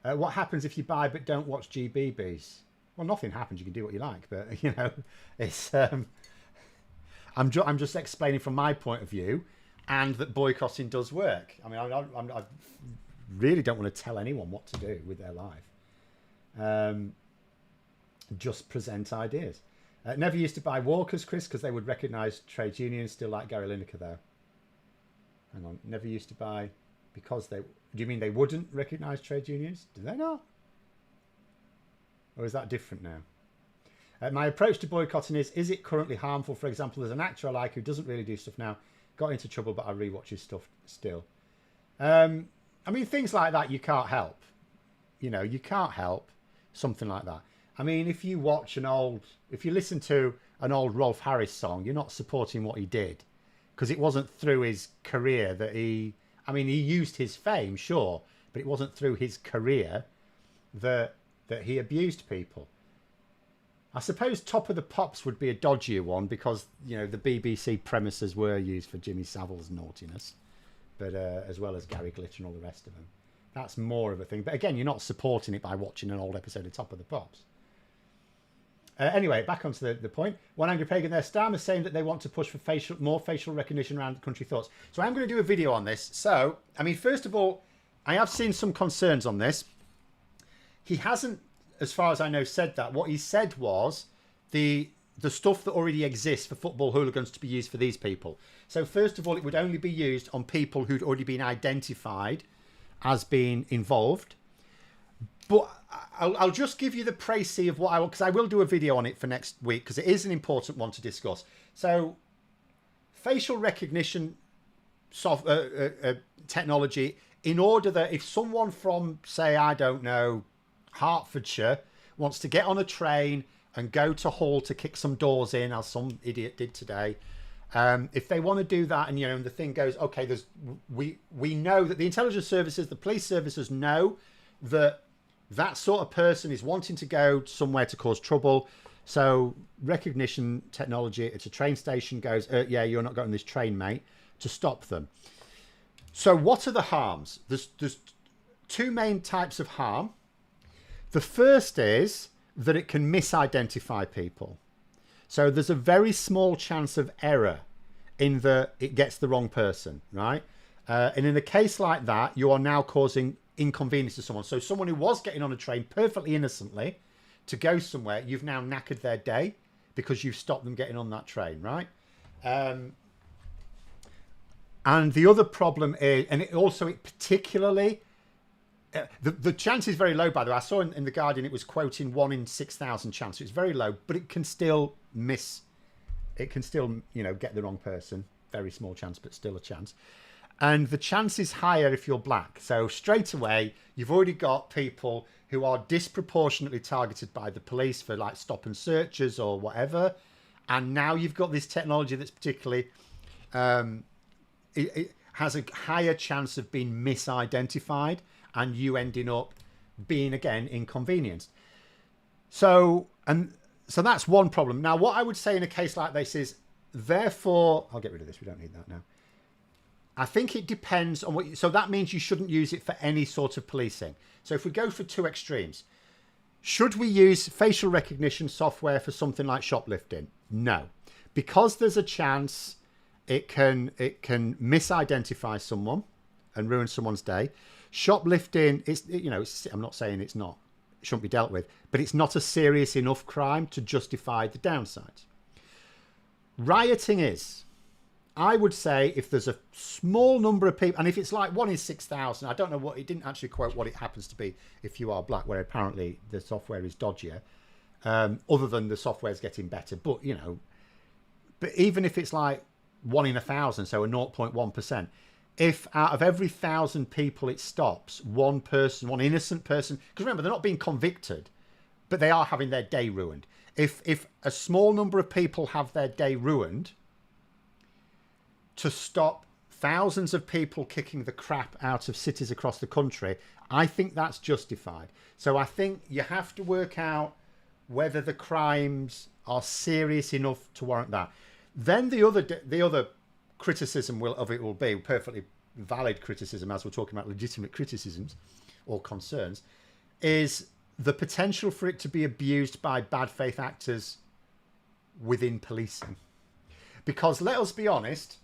What happens if you buy but don't watch GBBs? Well, nothing happens. You can do what you like, but you know, it's. I'm just explaining from my point of view, and that boycotting does work. I mean, I really don't want to tell anyone what to do with their life. Just present ideas. Never used to buy Walkers, Chris, because they would recognise trade unions. Still like Gary Lineker, though. Hang on. Never used to buy because they... Do you mean they wouldn't recognise trade unions? Do they not? Or is that different now? My approach to boycotting is it currently harmful? For example, there's an actor I like who doesn't really do stuff now. Got into trouble, but I rewatch his stuff still. I mean, things like that you can't help. You know, you can't help something like that. I mean, if you listen to an old Rolf Harris song, you're not supporting what he did, because it wasn't through his career that he used his fame, sure, but it wasn't through his career that he abused people. I suppose Top of the Pops would be a dodgier one because, you know, the BBC premises were used for Jimmy Savile's naughtiness, but as well as Gary Glitter and all the rest of them. That's more of a thing. But again, you're not supporting it by watching an old episode of Top of the Pops. Anyway, back onto the point. One Angry Pagan there, Stam is saying that they want to push for more facial recognition around country thoughts. So I'm going to do a video on this. So, I mean, first of all, I have seen some concerns on this. He hasn't, as far as I know, said that. What he said was the the stuff that already exists for football hooligans to be used for these people. So first of all, it would only be used on people who'd already been identified as being involved. But I'll just give you the précis of what I will, because I will do a video on it for next week, because it is an important one to discuss. So facial recognition technology, in order that if someone from, say, I don't know, Hertfordshire wants to get on a train and go to Hull to kick some doors in, as some idiot did today, if they want to do that, and and the thing goes, okay, we know that the intelligence services, the police services know that that sort of person is wanting to go somewhere to cause trouble. So recognition technology, it's a train station, goes, yeah, you're not going on this train, mate, to stop them. So what are the harms? There's two main types of harm. The first is that it can misidentify people. So there's a very small chance of error in that it gets the wrong person, right? And in a case like that, you are now causing inconvenience to someone. So someone who was getting on a train perfectly innocently to go somewhere, you've now knackered their day because you've stopped them getting on that train, right? And the other problem is, and it particularly, the chance is very low, by the way. I saw in The Guardian, it was quoting 1 in 6,000 chance. So it's very low, but it can still get the wrong person. Very small chance, but still a chance. And the chance is higher if you're black. So straight away, you've already got people who are disproportionately targeted by the police for like stop and searches or whatever. And now you've got this technology that's particularly, it has a higher chance of being misidentified and you ending up being, again, inconvenienced. So that's one problem. Now, what I would say in a case like this is, therefore, I'll get rid of this. We don't need that now. I think it depends on what so that means you shouldn't use it for any sort of policing. So if we go for two extremes, should we use facial recognition software for something like shoplifting? No, because there's a chance it can misidentify someone and ruin someone's day. Shoplifting is, I'm not saying it shouldn't be dealt with, but it's not a serious enough crime to justify the downsides. Rioting is. I would say if there's a small number of people, and if it's like 1 in 6,000, I don't know what, it didn't actually quote what it happens to be if you are black, where apparently the software is dodgier, other than the software is getting better. But, but even if it's like 1 in 1,000, so a 0.1%, if out of every 1,000 people it stops, one innocent person, because remember, they're not being convicted, but they are having their day ruined. If a small number of people have their day ruined, to stop thousands of people kicking the crap out of cities across the country, I think that's justified. So I think you have to work out whether the crimes are serious enough to warrant that. Then the other criticism will be perfectly valid criticism, as we're talking about legitimate criticisms or concerns, is the potential for it to be abused by bad faith actors within policing. Because let us be honest,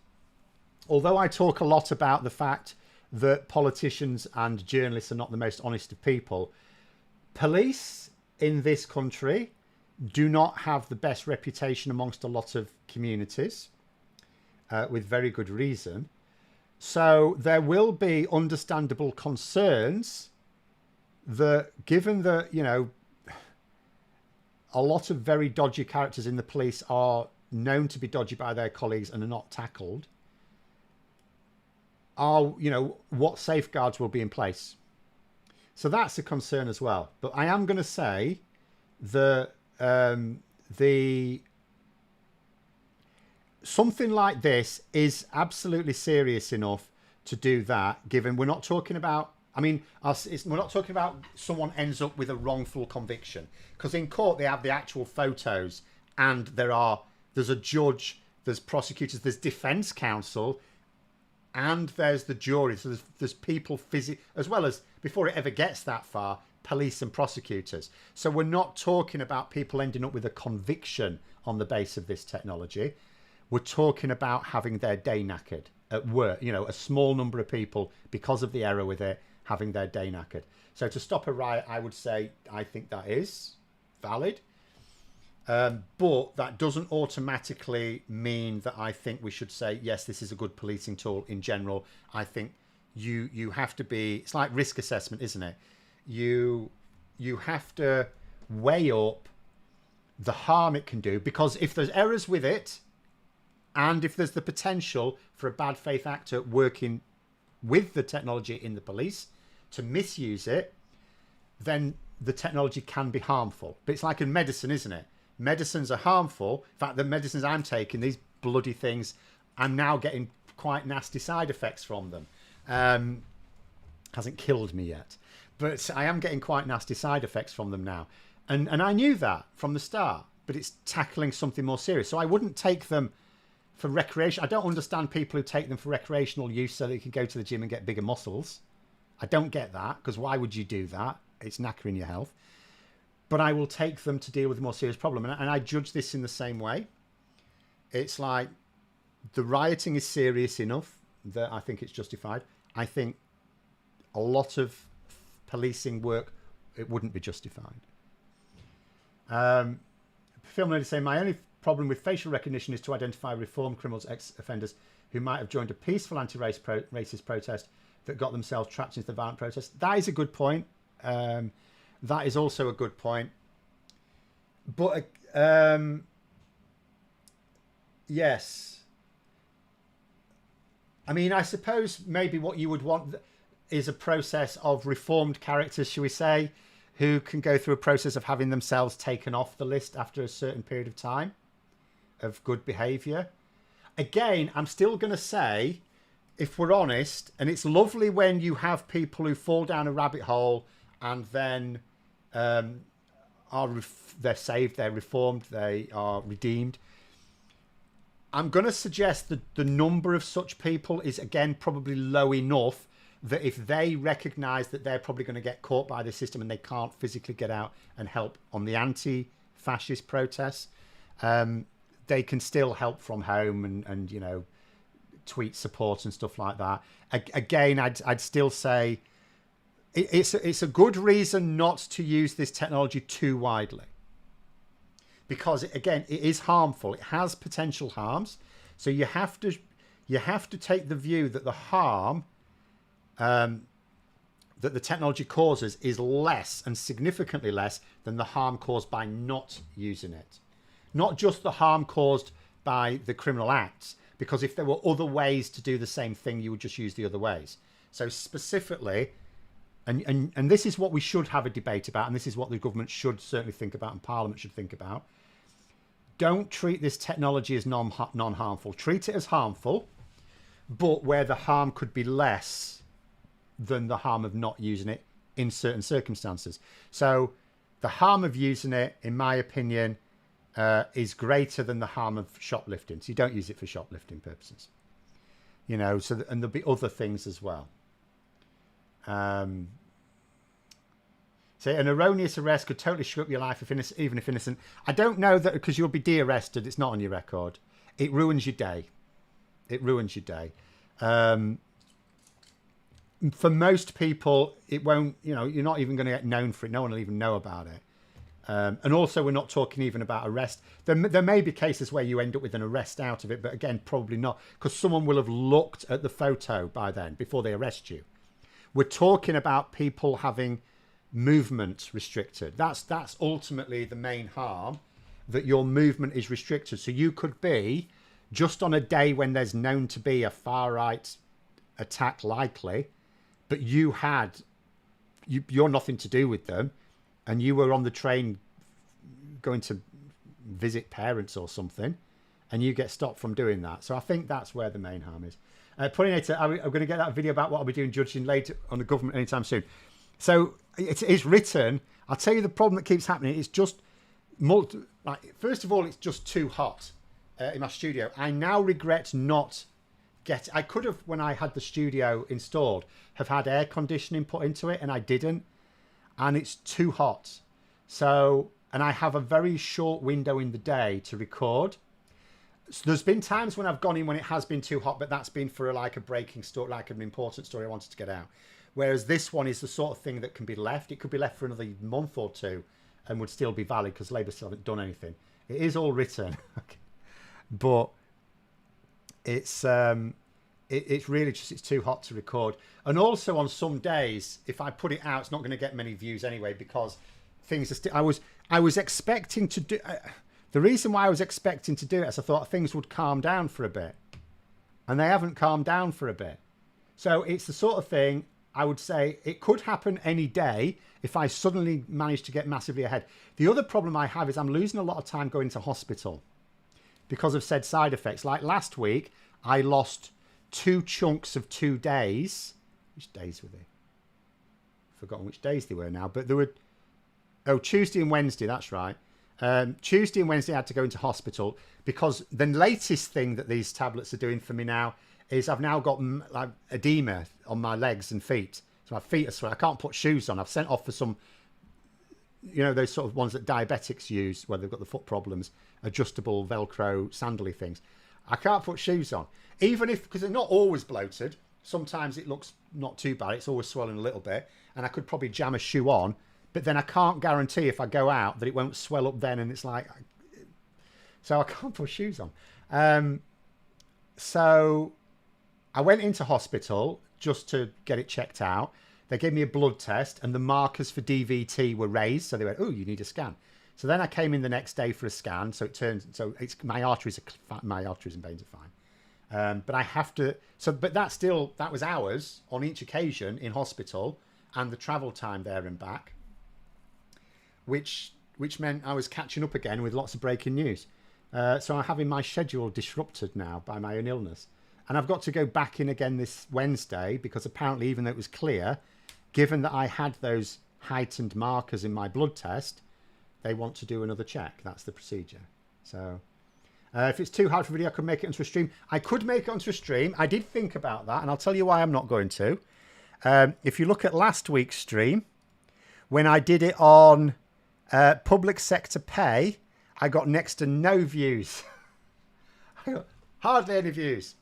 although I talk a lot about the fact that politicians and journalists are not the most honest of people, police in this country do not have the best reputation amongst a lot of communities, with very good reason. So there will be understandable concerns that, given that, a lot of very dodgy characters in the police are known to be dodgy by their colleagues and are not tackled, what safeguards will be in place. So that's a concern as well. But I am going to say that something like this is absolutely serious enough to do that, given we're not talking about, we're not talking about someone ends up with a wrongful conviction, because in court they have the actual photos and there's a judge, there's prosecutors, there's defense counsel, and there's the jury. So there's people as well as, before it ever gets that far, police and prosecutors. So we're not talking about people ending up with a conviction on the base of this technology. We're talking about having their day knackered at work. A small number of people, because of the error with it, having their day knackered. So to stop a riot, I would say I think that is valid. But that doesn't automatically mean that I think we should say, yes, this is a good policing tool in general. I think you have to be, it's like risk assessment, isn't it? You have to weigh up the harm it can do, because if there's errors with it, and if there's the potential for a bad faith actor working with the technology in the police to misuse it, then the technology can be harmful. But it's like in medicine, isn't it? Medicines are harmful. In fact, the medicines I'm taking, these bloody things, I'm now getting quite nasty side effects from them. Hasn't killed me yet, but I am getting quite nasty side effects from them now. And I knew that from the start, but it's tackling something more serious. So I wouldn't take them for recreation. I don't understand people who take them for recreational use so they can go to the gym and get bigger muscles. I don't get that, because why would you do that? It's knackering your health. But I will take them to deal with a more serious problem. And I judge this in the same way. It's like the rioting is serious enough that I think it's justified. I think a lot of policing work, it wouldn't be justified. Film lady saying, my only problem with facial recognition is to identify reformed criminals, ex-offenders who might have joined a peaceful anti-racist protest that got themselves trapped into the violent protest. That is a good point. That is also a good point. But yes. I mean, I suppose maybe what you would want is a process of reformed characters, shall we say, who can go through a process of having themselves taken off the list after a certain period of time of good behaviour. Again, I'm still going to say, if we're honest, and it's lovely when you have people who fall down a rabbit hole and then they're saved, they're reformed, they are redeemed. I'm going to suggest that the number of such people is, again, probably low enough that if they recognise that they're probably going to get caught by the system and they can't physically get out and help on the anti-fascist protests, they can still help from home and you know, tweet support and stuff like that. Again, I'd still say it's a good reason not to use this technology too widely, because again, it is harmful. It has potential harms, so you have to take the view that the harm that the technology causes is less and significantly less than the harm caused by not using it. Not just the harm caused by the criminal acts, because if there were other ways to do the same thing, you would just use the other ways. So specifically, and this is what we should have a debate about, and this is what the government should certainly think about and Parliament should think about. Don't treat this technology as non-harmful. Treat it as harmful, but where the harm could be less than the harm of not using it in certain circumstances. So the harm of using it, in my opinion, is greater than the harm of shoplifting. So you don't use it for shoplifting purposes. You know, so and there'll be other things as well. So an erroneous arrest could totally screw up your life, even if innocent. I don't know that, because you'll be de-arrested. It's not on your record. It ruins your day. It ruins your day. For most people, it won't, you know, you're not even going to get known for it. No one will even know about it. And also, we're not talking even about arrest. There may be cases where you end up with an arrest out of it, but again, probably not, because someone will have looked at the photo by then before they arrest you. We're talking about people having movement restricted. That's ultimately the main harm, that your movement is restricted. So you could be, just on a day when there's known to be a far-right attack likely, but you're nothing to do with them, and you were on the train going to visit parents or something, and you get stopped from doing that. So I think that's where the main harm is. Pollinator, I'm going to get that video about what I'll be doing judging later on the government anytime soon. So it's written. I'll tell you the problem that keeps happening. It's just, first of all, it's just too hot in my studio. I now regret not I could have, when I had the studio installed, have had air conditioning put into it, and I didn't. And it's too hot. So, and I have a very short window in the day to record. So there's been times when I've gone in when it has been too hot, but that's been for like a breaking story, like an important story I wanted to get out. Whereas this one is the sort of thing that can be left. It could be left for another month or two and would still be valid because Labour still haven't done anything. It is all written, but it's it's really just it's too hot to record. And also on some days, if I put it out, it's not going to get many views anyway because things are still. I was expecting to do. The reason why I was expecting to do it is I thought things would calm down for a bit, and they haven't calmed down for a bit. So it's the sort of thing I would say it could happen any day if I suddenly manage to get massively ahead. The other problem I have is I'm losing a lot of time going to hospital because of said side effects. Like last week, I lost 2 chunks of 2 days. Which days were they? I've forgotten which days they were now, but there were, Tuesday and Wednesday, that's right. Tuesday and Wednesday I had to go into hospital because the latest thing that these tablets are doing for me now is I've now got like edema on my legs and feet. So my feet are sweating. I can't put shoes on. I've sent off for some, those sort of ones that diabetics use where they've got the foot problems, adjustable Velcro sandally things. I can't put shoes on. Even if, because they're not always bloated. Sometimes it looks not too bad. It's always swelling a little bit. And I could probably jam a shoe on. But then I can't guarantee if I go out that it won't swell up then. And it's like, so I can't put shoes on. So I went into hospital just to get it checked out. They gave me a blood test and the markers for DVT were raised. So they went, oh, you need a scan. So then I came in the next day for a scan. So it's my arteries and veins are fine. But I have to, but that was hours on each occasion in hospital and the travel time there and back, which meant I was catching up again with lots of breaking news. So I'm having my schedule disrupted now by my own illness. And I've got to go back in again this Wednesday because apparently, even though it was clear, given that I had those heightened markers in my blood test, they want to do another check. That's the procedure. So if it's too hard for video, I could make it onto a stream. I could make it onto a stream. I did think about that, and I'll tell you why I'm not going to. If you look at last week's stream, when I did it on public sector pay, I got next to no views. I got hardly any views.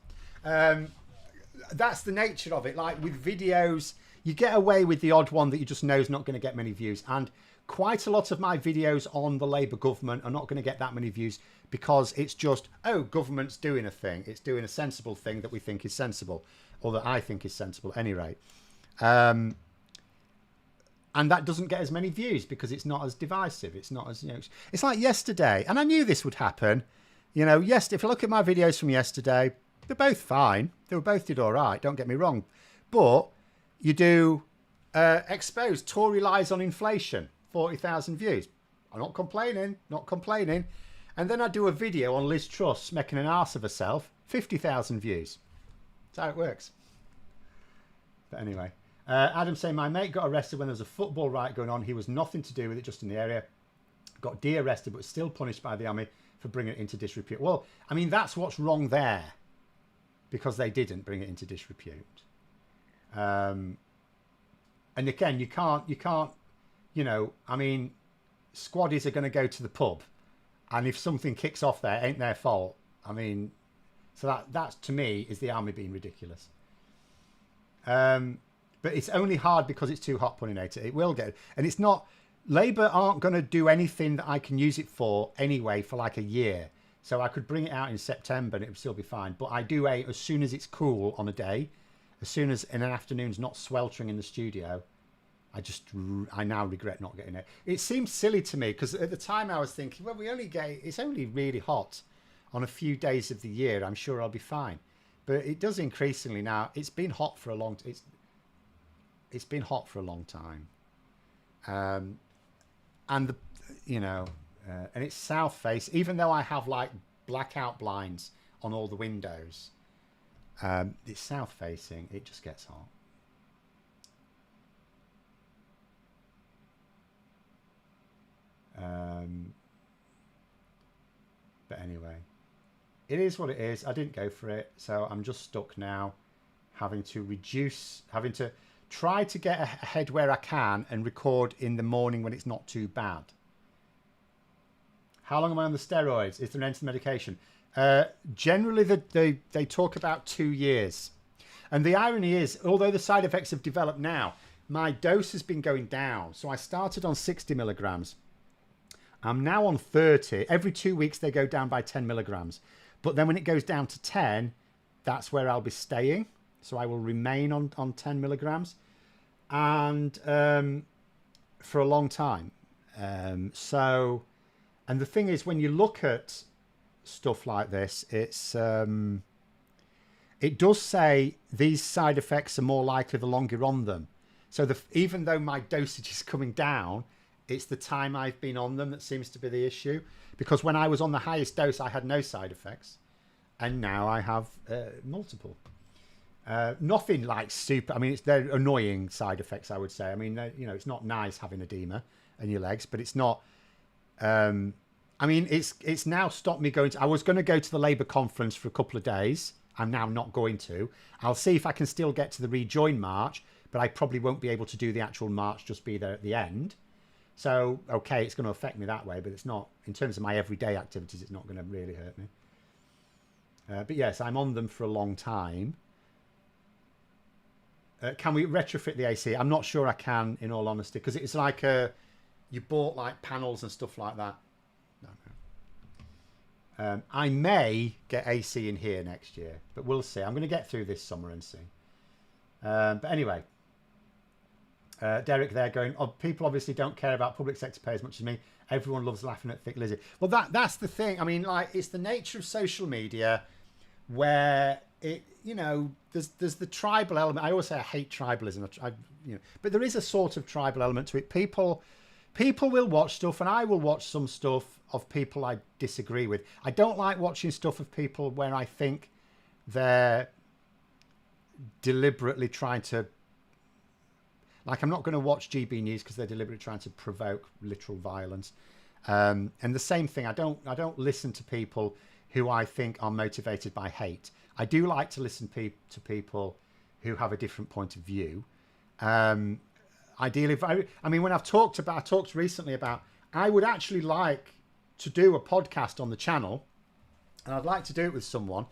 That's the nature of it. Like with videos, you get away with the odd one that you just know is not going to get many views. And quite a lot of my videos on the Labour government are not going to get that many views because it's just, government's doing a thing. It's doing a sensible thing that we think is sensible, or that I think is sensible at any rate. And that doesn't get as many views because it's not as divisive. It's not as, it's like yesterday. And I knew this would happen. If you look at my videos from yesterday, they're both fine. They both did all right. Don't get me wrong. But you do expose Tory lies on inflation, 40,000 views. I'm not complaining. And then I do a video on Liz Truss making an arse of herself, 50,000 views. That's how it works. But anyway, Adam saying, my mate got arrested when there was a football riot going on. He was nothing to do with it, just in the area. Got de-arrested, but was still punished by the army for bringing it into disrepute. Well, I mean, that's what's wrong there, because they didn't bring it into disrepute. And again, you can't, I mean, squaddies are going to go to the pub, and if something kicks off there, ain't their fault. I mean, so that to me is the army being ridiculous. But it's only hard because it's too hot, Puninator. It will get, and it's not, Labour aren't going to do anything that I can use it for anyway for like a year. So I could bring it out in September and it would still be fine. But I do as soon as it's cool on a day, as soon as in an afternoon's not sweltering in the studio, I now regret not getting it. It seems silly to me because at the time I was thinking, well, it's only really hot on a few days of the year. I'm sure I'll be fine. But it does increasingly now. It's been hot for a long it's been hot for a long time. And and it's south face, even though I have like blackout blinds on all the windows, it's south facing, it just gets hot. But anyway, it is what it is. I didn't go for it, so I'm just stuck now, having to try to get ahead where I can and record in the morning when it's not too bad. How long am I on the steroids? Is there an end to the medication? Generally, they talk about 2 years. And the irony is, although the side effects have developed now, my dose has been going down. So I started on 60 milligrams. I'm now on 30. Every 2 weeks they go down by 10 milligrams. But then when it goes down to 10, that's where I'll be staying. So I will remain on 10 milligrams and for a long time. And the thing is, when you look at stuff like this, it does say these side effects are more likely the longer you're on them. So even though my dosage is coming down, it's the time I've been on them that seems to be the issue. Because when I was on the highest dose, I had no side effects. And now I have multiple. Nothing like super. I mean, they're annoying side effects, I would say. I mean, it's not nice having edema in your legs, but it's not. I mean, it's now stopped me going to. I was going to go to the Labour conference for a couple of days. I'm now not going to. I'll see if I can still get to the Rejoin March, but I probably won't be able to do the actual march, just be there at the end. So, okay, it's going to affect me that way, but it's not, in terms of my everyday activities, it's not going to really hurt me. But yes, I'm on them for a long time. Can we retrofit the AC? I'm not sure I can, in all honesty, because it's like you bought like panels and stuff like that. No. I may get AC in here next year, but we'll see. I'm going to get through this summer and see. But anyway, Derek there going, people obviously don't care about public sector pay as much as me. Everyone loves laughing at Thick Lizzie. Well, that's the thing. I mean, like, it's the nature of social media where there's the tribal element. I always say I hate tribalism, but there is a sort of tribal element to it. People will watch stuff, and I will watch some stuff of people I disagree with. I don't like watching stuff of people where I think they're deliberately trying to, like, I'm not going to watch GB News because they're deliberately trying to provoke literal violence. And the same thing, I don't listen to people who I think are motivated by hate. I do like to listen to people who have a different point of view. Ideally, I mean, when I talked recently about, I would actually like to do a podcast on the channel, and I'd like to do it with someone.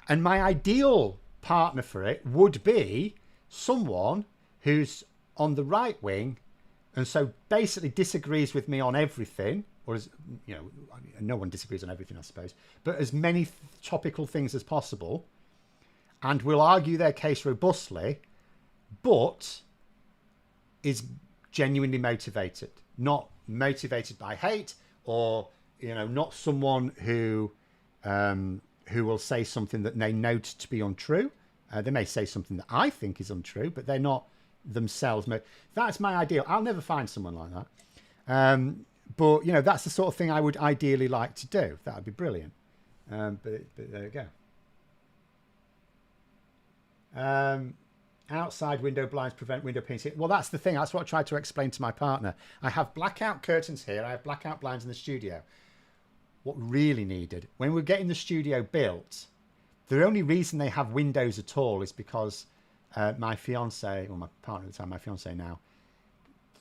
And my ideal partner for it would be someone who's on the right wing, and so basically disagrees with me on everything, or as no one disagrees on everything, I suppose, but as many topical things as possible, and will argue their case robustly, but is genuinely motivated, not motivated by hate, or not someone who will say something that they know to be untrue. They may say something that I think is untrue, but they're not themselves. That's my ideal. I'll never find someone like that. But that's the sort of thing I would ideally like to do. That would be brilliant. But there you go. Outside window blinds prevent window painting. Well, that's the thing. That's what I tried to explain to my partner. I have blackout curtains here. I have blackout blinds in the studio. What really needed, when we're getting the studio built, the only reason they have windows at all is because my fiance, or my partner at the time, my fiance now,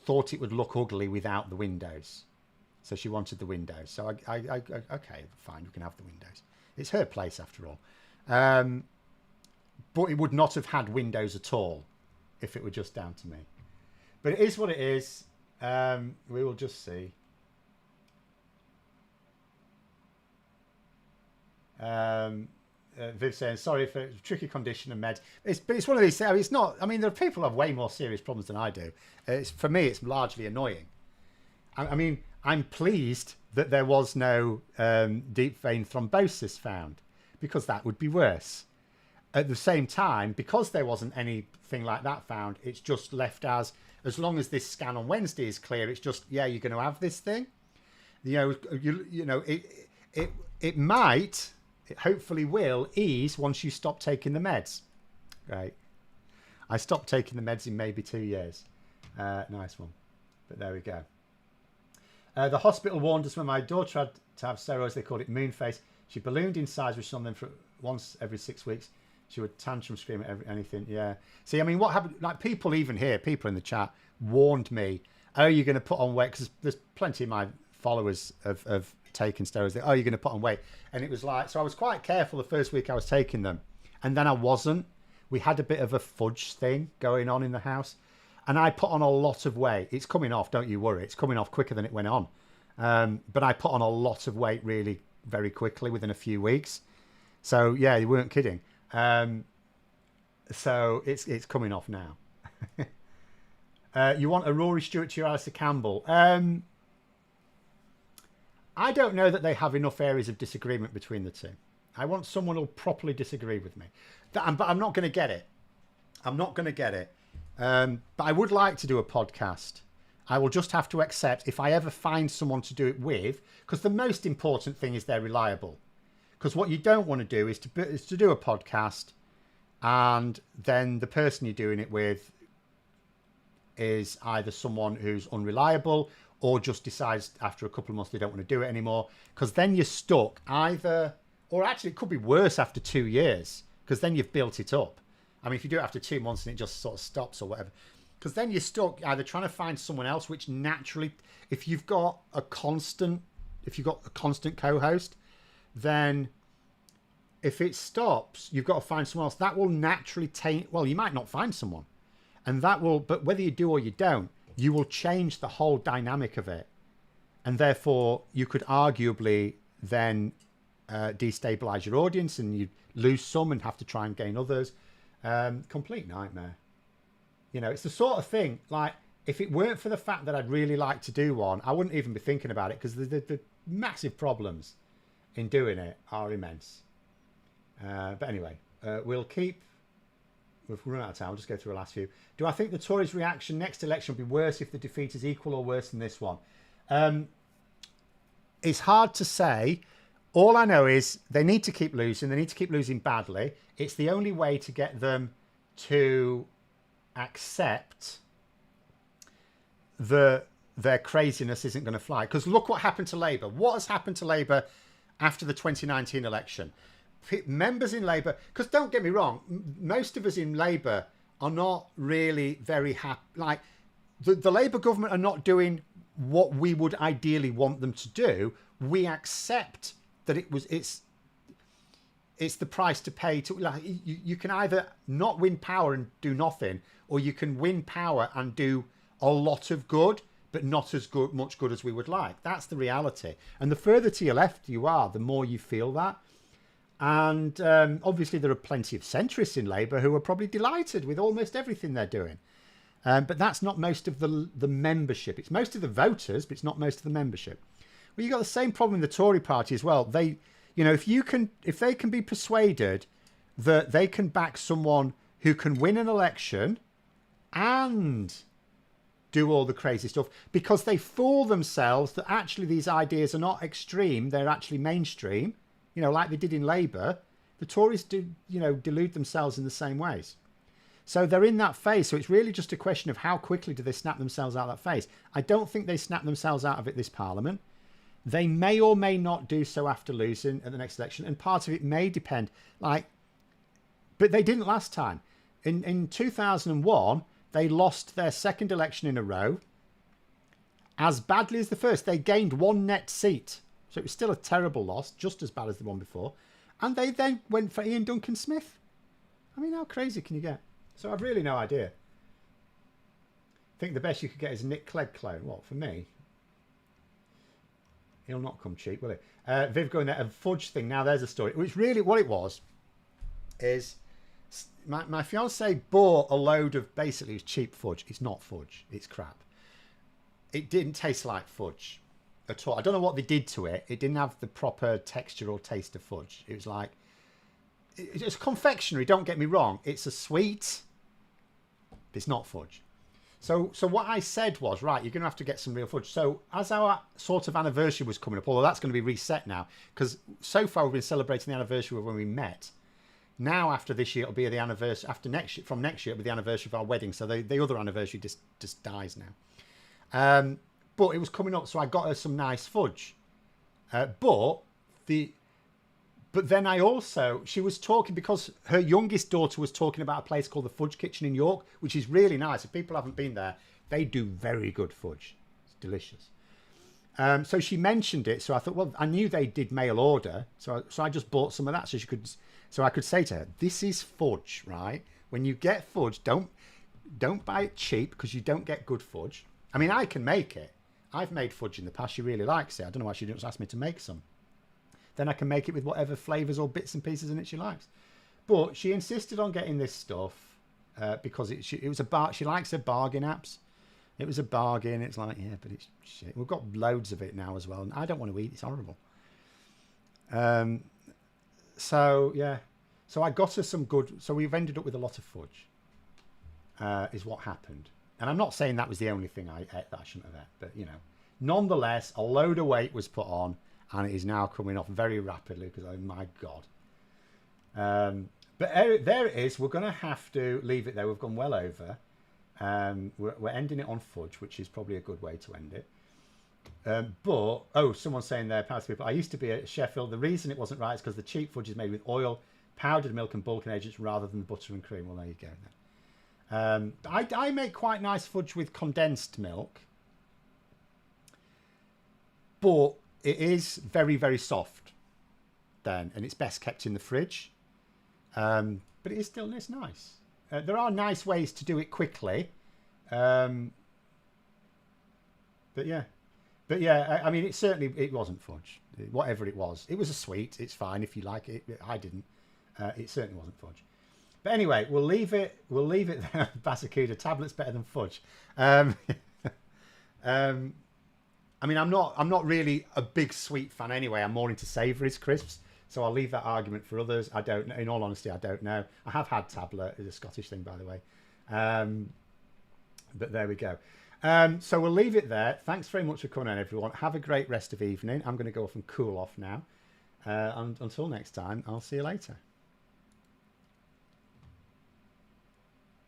thought it would look ugly without the windows. So she wanted the windows. So I okay, fine, we can have the windows. It's her place after all. But it would not have had windows at all if it were just down to me. But it is what it is. We will just see. Viv saying, sorry for tricky condition and meds. But it's one of these things. It's not. I mean, there are people who have way more serious problems than I do. For me, it's largely annoying. I mean, I'm pleased that there was no deep vein thrombosis found, because that would be worse. At the same time, because there wasn't anything like that found, it's just left as long as this scan on Wednesday is clear, it's just, yeah, you're going to have this thing. It might, it hopefully will ease once you stop taking the meds. Right. I stopped taking the meds in maybe 2 years. Nice one. But there we go. The hospital warned us when my daughter had to have steroids, they called it moon face. She ballooned in size, which was on them for once every 6 weeks. She would tantrum scream at anything. Yeah. See, I mean, what happened? Like, people even here, people in the chat warned me, oh, you're going to put on weight, because there's plenty of my followers have taken steroids. Oh, you're going to put on weight. And it was like, so I was quite careful the first week I was taking them. And then I wasn't. We had a bit of a fudge thing going on in the house. And I put on a lot of weight. It's coming off, don't you worry. It's coming off quicker than it went on. But I put on a lot of weight really very quickly within a few weeks. So yeah, you weren't kidding. So it's coming off now. You want a Rory Stewart to your Alistair Campbell? I don't know that they have enough areas of disagreement between the two. I want someone who'll properly disagree with me. But I'm not going to get it. I'm not going to get it. But I would like to do a podcast. I will just have to accept if I ever find someone to do it with, because the most important thing is they're reliable. Because what you don't want to do is to do a podcast and then the person you're doing it with is either someone who's unreliable or just decides after a couple of months they don't want to do it anymore. Because then you're stuck either, or actually it could be worse after 2 years, because then you've built it up. I mean, if you do it after 2 months and it just sort of stops or whatever, because then you're stuck either trying to find someone else, which naturally, if you've got a constant co-host, then if it stops, you've got to find someone else. That will naturally taint, well, you might not find someone. And that will, but whether you do or you don't, you will change the whole dynamic of it. And therefore, you could arguably then destabilize your audience and you lose some and have to try and gain others. Complete nightmare. You know, it's the sort of thing, like, if it weren't for the fact that I'd really like to do one, I wouldn't even be thinking about it, because the massive problems in doing it are immense. But anyway, we've run out of time. I'll just go through the last few. Do I think the Tories' reaction next election will be worse if the defeat is equal or worse than this one? It's hard to say. All I know is they need to keep losing. They need to keep losing badly. It's the only way to get them to accept their craziness isn't going to fly. Because look what happened to Labour. What has happened to Labour after the 2019 election? Members in Labour, because don't get me wrong, most of us in Labour are not really very happy. Like, the Labour government are not doing what we would ideally want them to do. We accept that it's the price to pay. To, like, you can either not win power and do nothing, or you can win power and do a lot of good, but not as much good as we would like. That's the reality. And the further to your left you are, the more you feel that. And obviously there are plenty of centrists in Labour who are probably delighted with almost everything they're doing. But that's not most of the membership. It's most of the voters, but it's not most of the membership. Well, you've got the same problem in the Tory party as well. They, you know, if they can be persuaded that they can back someone who can win an election and do all the crazy stuff, because they fool themselves that actually these ideas are not extreme, they're actually mainstream, you know, like they did in Labour, the Tories do, you know, delude themselves in the same ways. So they're in that phase. So it's really just a question of how quickly do they snap themselves out of that phase. I don't think they snap themselves out of it this Parliament. They may or may not do so after losing at the next election. And part of it may depend, like, but they didn't last time. In 2001, they lost their second election in a row. As badly as the first, they gained one net seat. So it was still a terrible loss, just as bad as the one before. And they then went for Ian Duncan Smith. I mean, how crazy can you get? So I've really no idea. I think the best you could get is a Nick Clegg clone. What, for me? He'll not come cheap, will he? Viv going there, a fudge thing. Now there's a story. Which really, what it was, is my fiancé bought a load of, basically, it was cheap fudge. It's not fudge. It's crap. It didn't taste like fudge at all. I don't know what they did to it. It didn't have the proper texture or taste of fudge. It was like, it's confectionery, don't get me wrong. It's a sweet, but it's not fudge. So what I said was, right, you're going to have to get some real fudge. So as our sort of anniversary was coming up, although that's going to be reset now, because so far we've been celebrating the anniversary of when we met. Now after this year, it'll be the anniversary, from next year, it'll be the anniversary of our wedding. So the other anniversary just dies now. But it was coming up, so I got her some nice fudge. But then I also, she was talking, because her youngest daughter was talking about a place called the Fudge Kitchen in York, which is really nice. If people haven't been there, they do very good fudge. It's delicious. So she mentioned it. So I thought, well, I knew they did mail order. So I just bought some of that so I could say to her, this is fudge, right? When you get fudge, don't buy it cheap, because you don't get good fudge. I mean, I can make it. I've made fudge in the past. She really likes it. I don't know why she didn't ask me to make some. Then I can make it with whatever flavours or bits and pieces in it she likes. But she insisted on getting this stuff because it was a bar. She likes her bargain apps. It was a bargain. It's like, yeah, but it's shit. We've got loads of it now as well, and I don't want to eat. It's horrible. So yeah, so I got her some good. So we've ended up with a lot of fudge. Is what happened. And I'm not saying that was the only thing I ate that I shouldn't have ate, but you know, nonetheless, a load of weight was put on, and it is now coming off very rapidly because, oh my god. But there it is. We're going to have to leave it there. We've gone well over. We're ending it on fudge, which is probably a good way to end it. Someone's saying there, people, I used to be at Sheffield. The reason it wasn't right is because the cheap fudge is made with oil, powdered milk, and bulking agents rather than butter and cream. Well, there you go then. I make quite nice fudge with condensed milk, but it is very, very soft then, and it's best kept in the fridge. But it's nice. There are nice ways to do it quickly. But yeah, I mean, it wasn't fudge. Whatever it was a sweet. It's fine if you like it. I didn't. It certainly wasn't fudge. But anyway, we'll leave it there. Basakuda, tablet's better than fudge. I mean, I'm not really a big sweet fan anyway. I'm more into savouries, crisps. So I'll leave that argument for others. I don't know. In all honesty, I don't know. I have had tablet. It's a Scottish thing, by the way. But there we go. So we'll leave it there. Thanks very much for coming on, everyone. Have a great rest of evening. I'm going to go off and cool off now. And until next time, I'll see you later.